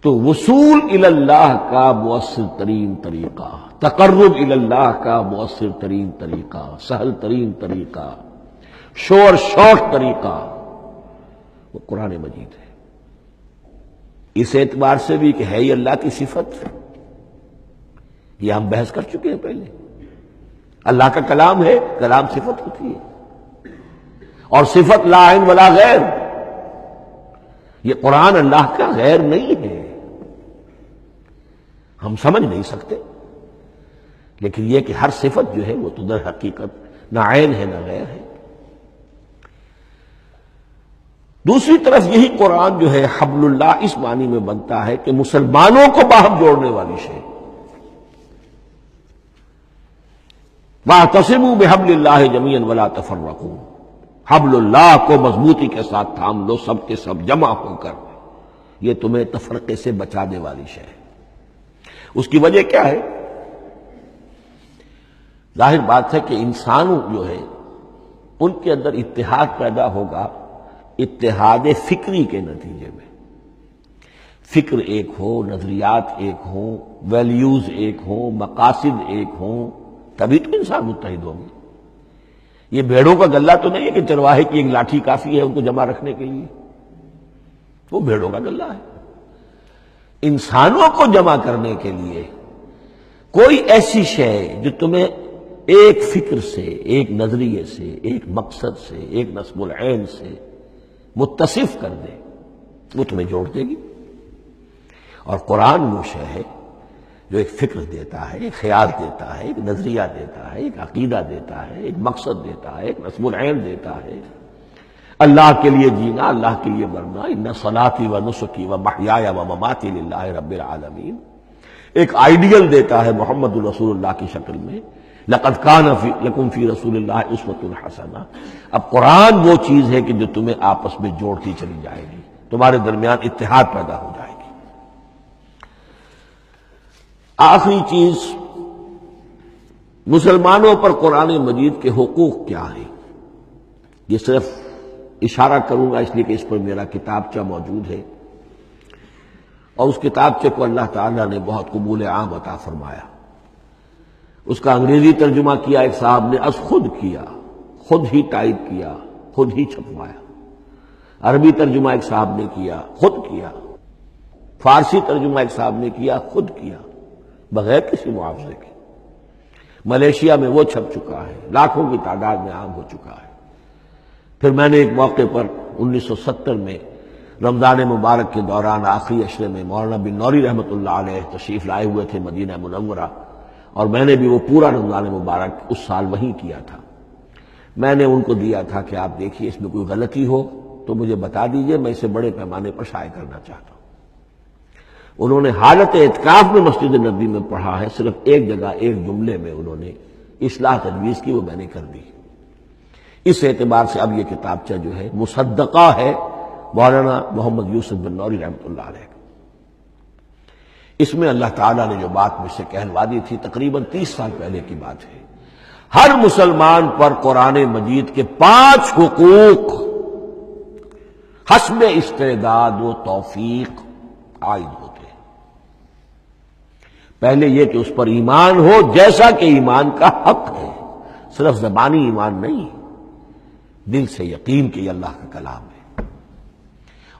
تو وصول الی اللہ کا مؤثر ترین طریقہ، تقرب الی اللہ کا مؤثر ترین طریقہ، سہل ترین طریقہ، شور شوق طریقہ وہ قرآن مجید ہے۔ اس اعتبار سے بھی کہ ہے یہ اللہ کی صفت، یہ ہم بحث کر چکے ہیں پہلے، اللہ کا کلام ہے، کلام صفت ہوتی ہے، اور صفت لا عین ولا غیر، یہ قرآن اللہ کا غیر نہیں ہے، ہم سمجھ نہیں سکتے، لیکن یہ کہ ہر صفت جو ہے وہ تو در حقیقت نہ عین ہے نہ غیر ہے۔ دوسری طرف یہی قرآن جو ہے حبل اللہ اس معنی میں بنتا ہے کہ مسلمانوں کو باہم جوڑنے والی شے، وَاعْتَصِمُوا بِحَبْلِ اللَّهِ جَمِيعًا وَلَا تَفَرَّقُوا، حبل اللہ کو مضبوطی کے ساتھ تھام لو، سب کے سب جمع ہو کر، یہ تمہیں تفرقے سے بچانے والی شے ہے۔ اس کی وجہ کیا ہے؟ ظاہر بات ہے کہ انسانوں جو ہے ان کے اندر اتحاد پیدا ہوگا اتحاد فکری کے نتیجے میں، فکر ایک ہو، نظریات ایک ہوں، ویلیوز ایک ہوں، مقاصد ایک ہوں، تبھی تو انسان متحد ہوں گے۔ یہ بھیڑوں کا گلہ تو نہیں ہے کہ چرواہے کی ایک لاٹھی کافی ہے ان کو جمع رکھنے کے لیے، وہ بھیڑوں کا گلہ ہے۔ انسانوں کو جمع کرنے کے لیے کوئی ایسی شے جو تمہیں ایک فکر سے، ایک نظریے سے، ایک مقصد سے، ایک نصب العین سے متصف کر دے، وہ تمہیں جوڑ دے گی۔ اور قرآن وہ شے ہے جو ایک فکر دیتا ہے، ایک خیال دیتا ہے، ایک نظریہ دیتا ہے، ایک عقیدہ دیتا ہے، ایک مقصد دیتا ہے، ایک نصب العین دیتا ہے، اللہ کے لیے جینا، اللہ کے لیے مرنا، ان صلاتی و نسکی و محیای و مماتی للہ رب العالمین، ایک آئیڈیل دیتا ہے محمد الرسول اللہ کی شکل میں، لقد کان لکم فی رسول اللہ اسوۃ حسنہ۔ اب قرآن وہ چیز ہے کہ جو تمہیں آپس میں جوڑتی چلی جائے گی، تمہارے درمیان اتحاد پیدا ہو جائے گی۔ آخری چیز، مسلمانوں پر قرآن مجید کے حقوق کیا ہیں؟ یہ صرف اشارہ کروں گا اس لیے کہ اس پر میرا کتابچہ موجود ہے، اور اس کتابچے کو اللہ تعالیٰ نے بہت قبول عام عطا فرمایا۔ اس کا انگریزی ترجمہ کیا ایک صاحب نے، از خود کیا، خود ہی ٹائپ کیا، خود ہی چھپوایا۔ عربی ترجمہ ایک صاحب نے کیا، خود کیا۔ فارسی ترجمہ ایک صاحب نے کیا، خود کیا، بغیر کسی معاوضے کے۔ ملیشیا میں وہ چھپ چکا ہے، لاکھوں کی تعداد میں عام ہو چکا ہے۔ پھر میں نے ایک موقع پر 1970 میں رمضان مبارک کے دوران آخری عشرے میں مولانا بن نوری رحمۃ اللہ علیہ تشریف لائے ہوئے تھے مدینہ منورہ، اور میں نے بھی وہ پورا رمضان مبارک اس سال وہیں کیا تھا۔ میں نے ان کو دیا تھا کہ آپ دیکھیے اس میں کوئی غلطی ہو تو مجھے بتا دیجئے، میں اسے بڑے پیمانے پر شائع کرنا چاہتا ہوں۔ انہوں نے حالت اعتکاف میں مسجد نبوی میں پڑھا ہے، صرف ایک جگہ ایک جملے میں انہوں نے اصلاح تجویز کی، وہ میں نے کر دی۔ اس اعتبار سے اب یہ کتابچہ جو ہے مصدقہ ہے مولانا محمد یوسف بن نوری رحمۃ اللہ علیہ۔ اس میں اللہ تعالیٰ نے جو بات مجھ سے کہلوا دی تھی، تقریباً 30 سال پہلے کی بات ہے، ہر مسلمان پر قرآن مجید کے 5 حقوق حسب استعداد و توفیق عائد ہوتے ہیں۔ پہلے یہ کہ اس پر ایمان ہو جیسا کہ ایمان کا حق ہے، صرف زبانی ایمان نہیں، دل سے یقین کہ یہ اللہ کا کلام ہے۔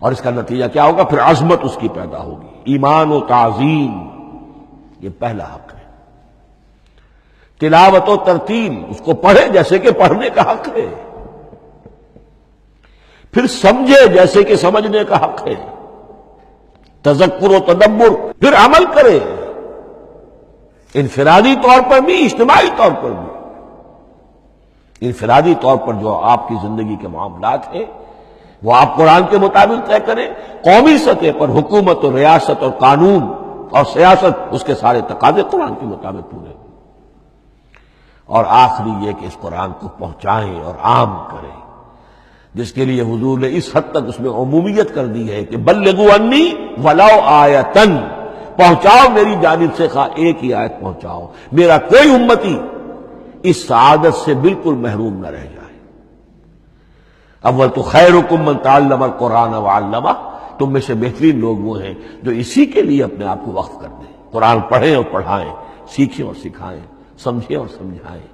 اور اس کا نتیجہ کیا ہوگا؟ پھر عظمت اس کی پیدا ہوگی، ایمان و تعظیم، یہ پہلا حق ہے۔ تلاوت و ترتیل، اس کو پڑھے جیسے کہ پڑھنے کا حق ہے، پھر سمجھے جیسے کہ سمجھنے کا حق ہے، تذکر و تدبر، پھر عمل کرے، انفرادی طور پر بھی اجتماعی طور پر بھی۔ انفرادی طور پر جو آپ کی زندگی کے معاملات ہیں وہ آپ قرآن کے مطابق طے کریں، قومی سطح پر حکومت اور ریاست اور قانون اور سیاست، اس کے سارے تقاضے قرآن کے مطابق پورے ہوں، اور آخری یہ کہ اس قرآن کو پہنچائیں اور عام کریں، جس کے لیے حضور نے اس حد تک اس میں عمومیت کر دی ہے کہ بلغوا انی ولو آیۃ، پہنچاؤ میری جانب سے خواہ ایک ہی آیت پہنچاؤ، میرا کوئی امتی اس سعادت سے بالکل محروم نہ رہ جائے۔ اول تو خیرکم من تعلم القرآن وعلمہ، تم میں سے بہترین لوگ وہ ہیں جو اسی کے لیے اپنے آپ کو وقف کر دیں، قرآن پڑھیں اور پڑھائیں، سیکھیں اور سکھائیں، سمجھیں اور سمجھائیں۔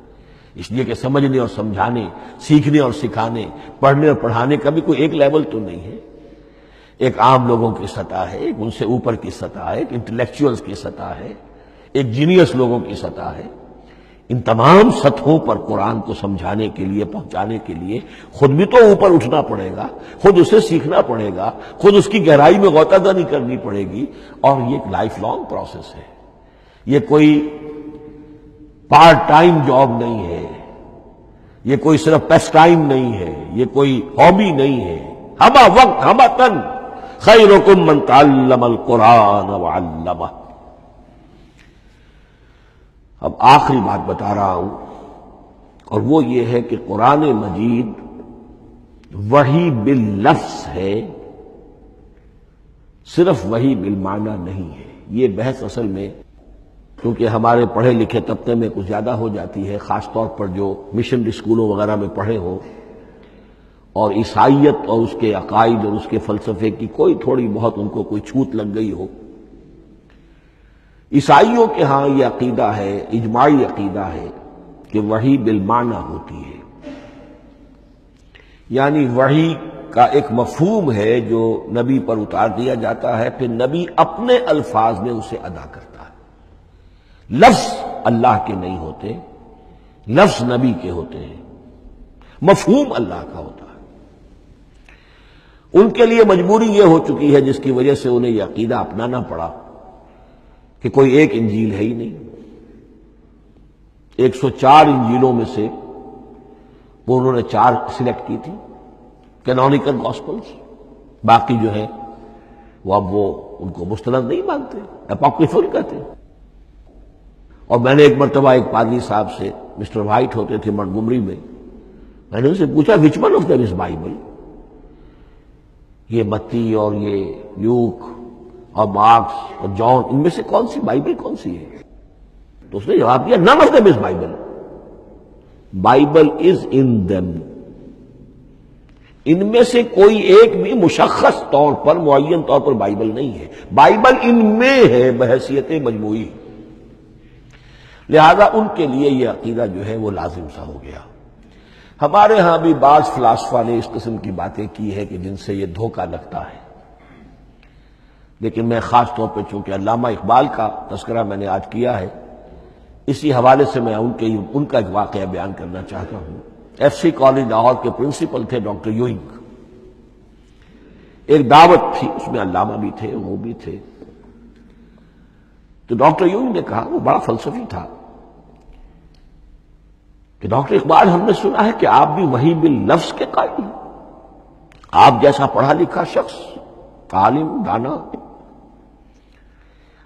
اس لیے کہ سمجھنے اور سمجھانے، سیکھنے اور سکھانے، پڑھنے اور پڑھانے کا بھی کوئی ایک لیول تو نہیں ہے، ایک عام لوگوں کی سطح ہے، ایک ان سے اوپر کی سطح ہے، ایک انٹلیکچوئلز کی سطح ہے، ایک جینیس لوگوں کی سطح ہے۔ ان تمام سطحوں پر قرآن کو سمجھانے کے لیے، پہنچانے کے لیے خود بھی تو اوپر اٹھنا پڑے گا، خود اسے سیکھنا پڑے گا، خود اس کی گہرائی میں غوطہ دانی کرنی پڑے گی، اور یہ ایک لائف لانگ پروسیس ہے، یہ کوئی پارٹ ٹائم جاب نہیں ہے، یہ کوئی صرف پیس ٹائم نہیں ہے، یہ کوئی ہابی نہیں ہے، ہمہ وقت ہمہ تن، خیرکم من تعلم القرآن وعلمہ۔ اب آخری بات بتا رہا ہوں، اور وہ یہ ہے کہ قرآن مجید وحی باللفظ ہے، صرف وحی بالمعنی نہیں ہے۔ یہ بحث اصل میں کیونکہ ہمارے پڑھے لکھے طبقے میں کچھ زیادہ ہو جاتی ہے، خاص طور پر جو مشنری اسکولوں وغیرہ میں پڑھے ہو اور عیسائیت اور اس کے عقائد اور اس کے فلسفے کی کوئی تھوڑی بہت ان کو کوئی چھوت لگ گئی ہو۔ عیسائیوں کے ہاں یہ عقیدہ ہے، اجماعی عقیدہ ہے کہ وحی بالمعنی ہوتی ہے، یعنی وحی کا ایک مفہوم ہے جو نبی پر اتار دیا جاتا ہے، پھر نبی اپنے الفاظ میں اسے ادا کرتا ہے۔ لفظ اللہ کے نہیں ہوتے، لفظ نبی کے ہوتے ہیں، مفہوم اللہ کا ہوتا ہے۔ ان کے لیے مجبوری یہ ہو چکی ہے جس کی وجہ سے انہیں یہ عقیدہ اپنانا پڑا کہ کوئی ایک انجیل ہے ہی نہیں، 104 انجیلوں میں سے وہ انہوں نے 4 سلیکٹ کی تھی کینونیکل گاسپلز، باقی جو ہے وہ اب وہ ان کو مستند نہیں مانتے، اپوکریفل کہتے ہیں۔ اور میں نے ایک مرتبہ ایک پادری صاحب سے، مسٹر وائٹ ہوتے تھے منٹگومری میں نے ان سے پوچھا which one of them is Bible, یہ متی اور یہ لیوک اور مارکس اور جان، ان میں سے کون سی بائبل کون سی ہے؟ تو اس نے جواب دیا none of them is Bible. Bible is in them. ان میں سے کوئی ایک بھی مشخص طور پر، معین طور پر بائبل نہیں ہے، بائبل ان میں ہے بحیثیت مجموعی، لہذا ان کے لیے یہ عقیدہ جو ہے وہ لازم سا ہو گیا۔ ہمارے ہاں بھی بعض فلاسفہ نے اس قسم کی باتیں کی ہے کہ جن سے یہ دھوکہ لگتا ہے، لیکن میں خاص طور پہ چونکہ علامہ اقبال کا تذکرہ میں نے آج کیا ہے، اسی حوالے سے میں ان کا ایک واقعہ بیان کرنا چاہتا ہوں۔ ایف سی کالج لاہور کے پرنسپل تھے ڈاکٹر یوئنگ، ایک دعوت تھی، اس میں علامہ بھی تھے، وہ بھی تھے۔ تو ڈاکٹر یوئنگ نے کہا، وہ بڑا فلسفی تھا، کہ ڈاکٹر اقبال ہم نے سنا ہے کہ آپ بھی وحی باللفظ کے قائل ہیں، آپ جیسا پڑھا لکھا شخص، عالم دانا۔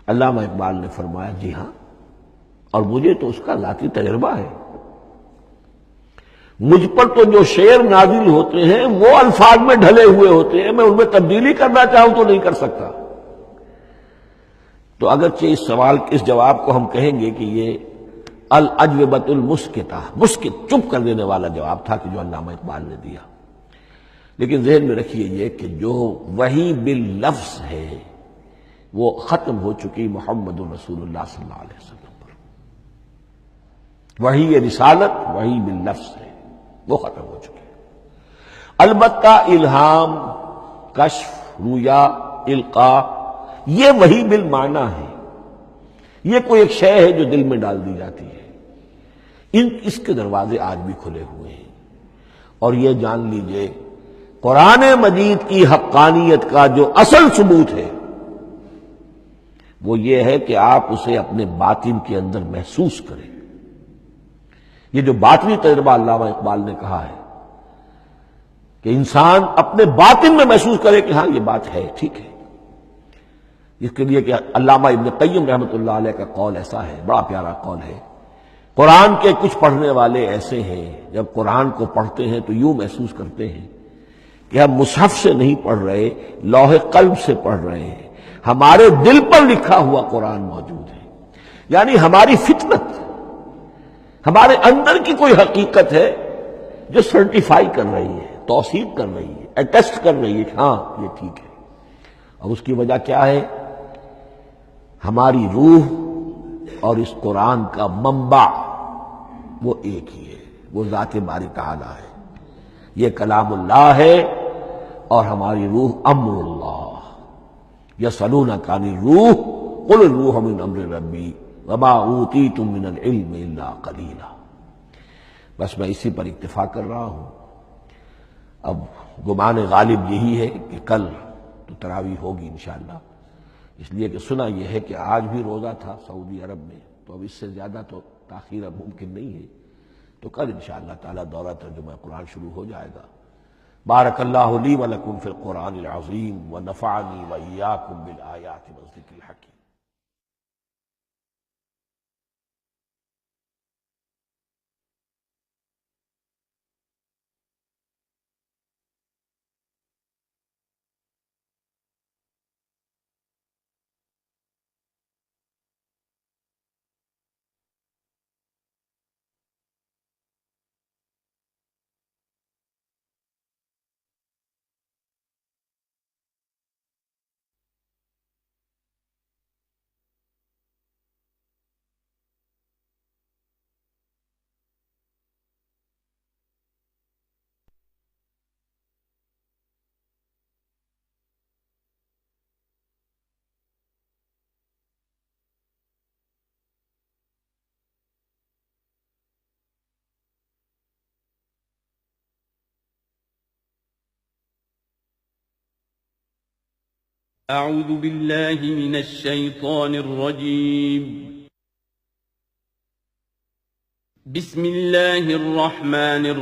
علامہ اقبال نے فرمایا جی ہاں، اور مجھے تو اس کا ذاتی تجربہ ہے، مجھ پر تو جو شعر نازل ہوتے ہیں وہ الفاظ میں ڈھلے ہوئے ہوتے ہیں، میں ان میں تبدیلی کرنا چاہوں تو نہیں کر سکتا۔ تو اگرچہ اس جواب کو ہم کہیں گے کہ یہ الاجوبۃ المسکتہ، مسکت، چپ کر دینے والا جواب تھا کہ جو علامہ اقبال نے دیا، لیکن ذہن میں رکھیے یہ کہ جو وحی باللفظ ہے وہ ختم ہو چکی محمد رسول اللہ صلی اللہ علیہ وسلم پر. وحی رسالت وحی باللفظ ہے، وہ ختم ہو چکی. البتہ الہام، کشف، رویا، القاء یہ وحی بالمعنی ہے. یہ کوئی ایک شے ہے جو دل میں ڈال دی جاتی ہے. اس کے دروازے آج بھی کھلے ہوئے ہیں. اور یہ جان لیجئے قرآن مجید کی حقانیت کا جو اصل ثبوت ہے وہ یہ ہے کہ آپ اسے اپنے باطن کے اندر محسوس کریں. یہ جو باطنی تجربہ علامہ اقبال نے کہا ہے کہ انسان اپنے باطن میں محسوس کرے کہ ہاں یہ بات ہے، ٹھیک ہے. اس کے لیے کہ علامہ ابن قیم رحمۃ اللہ علیہ کا قول ایسا ہے، بڑا پیارا قول ہے. قرآن کے کچھ پڑھنے والے ایسے ہیں جب قرآن کو پڑھتے ہیں تو یوں محسوس کرتے ہیں کہ ہم مصحف سے نہیں پڑھ رہے، لوح قلب سے پڑھ رہے ہیں. ہمارے دل پر لکھا ہوا قرآن موجود ہے. یعنی ہماری فطرت، ہمارے اندر کی کوئی حقیقت ہے جو سرٹیفائی کر رہی ہے، توثیق کر رہی ہے، اٹیسٹ کر رہی ہے کہ ہاں یہ ٹھیک ہے. اور اس کی وجہ کیا ہے؟ ہماری روح اور اس قرآن کا منبع وہ ایک ہی ہے، وہ ذات باری تعالی ہے. یہ کلام اللہ ہے اور ہماری روح امر اللہ. یسألونک عن الروح قل الروح من امر ربی وما اوتیتم من العلم الا قلیلا. بس میں اسی پر اکتفا کر رہا ہوں. اب گمان غالب یہی ہے کہ کل تو تراویح ہوگی انشاءاللہ، اس لیے کہ سنا یہ ہے کہ آج بھی روزہ تھا سعودی عرب میں، تو اب اس سے زیادہ تو تاخیر اب ممکن نہیں ہے. تو کل انشاءاللہ تعالی دورہ ترجمہ قرآن شروع ہو جائے گا. بارک اللہ لی و لکم فی القرآن العظیم ونفعنی وإیاکم بالآیات والذکر الحکیم. أعوذ بالله من الشيطان الرجيم. بسم الله الرحمن الرحيم.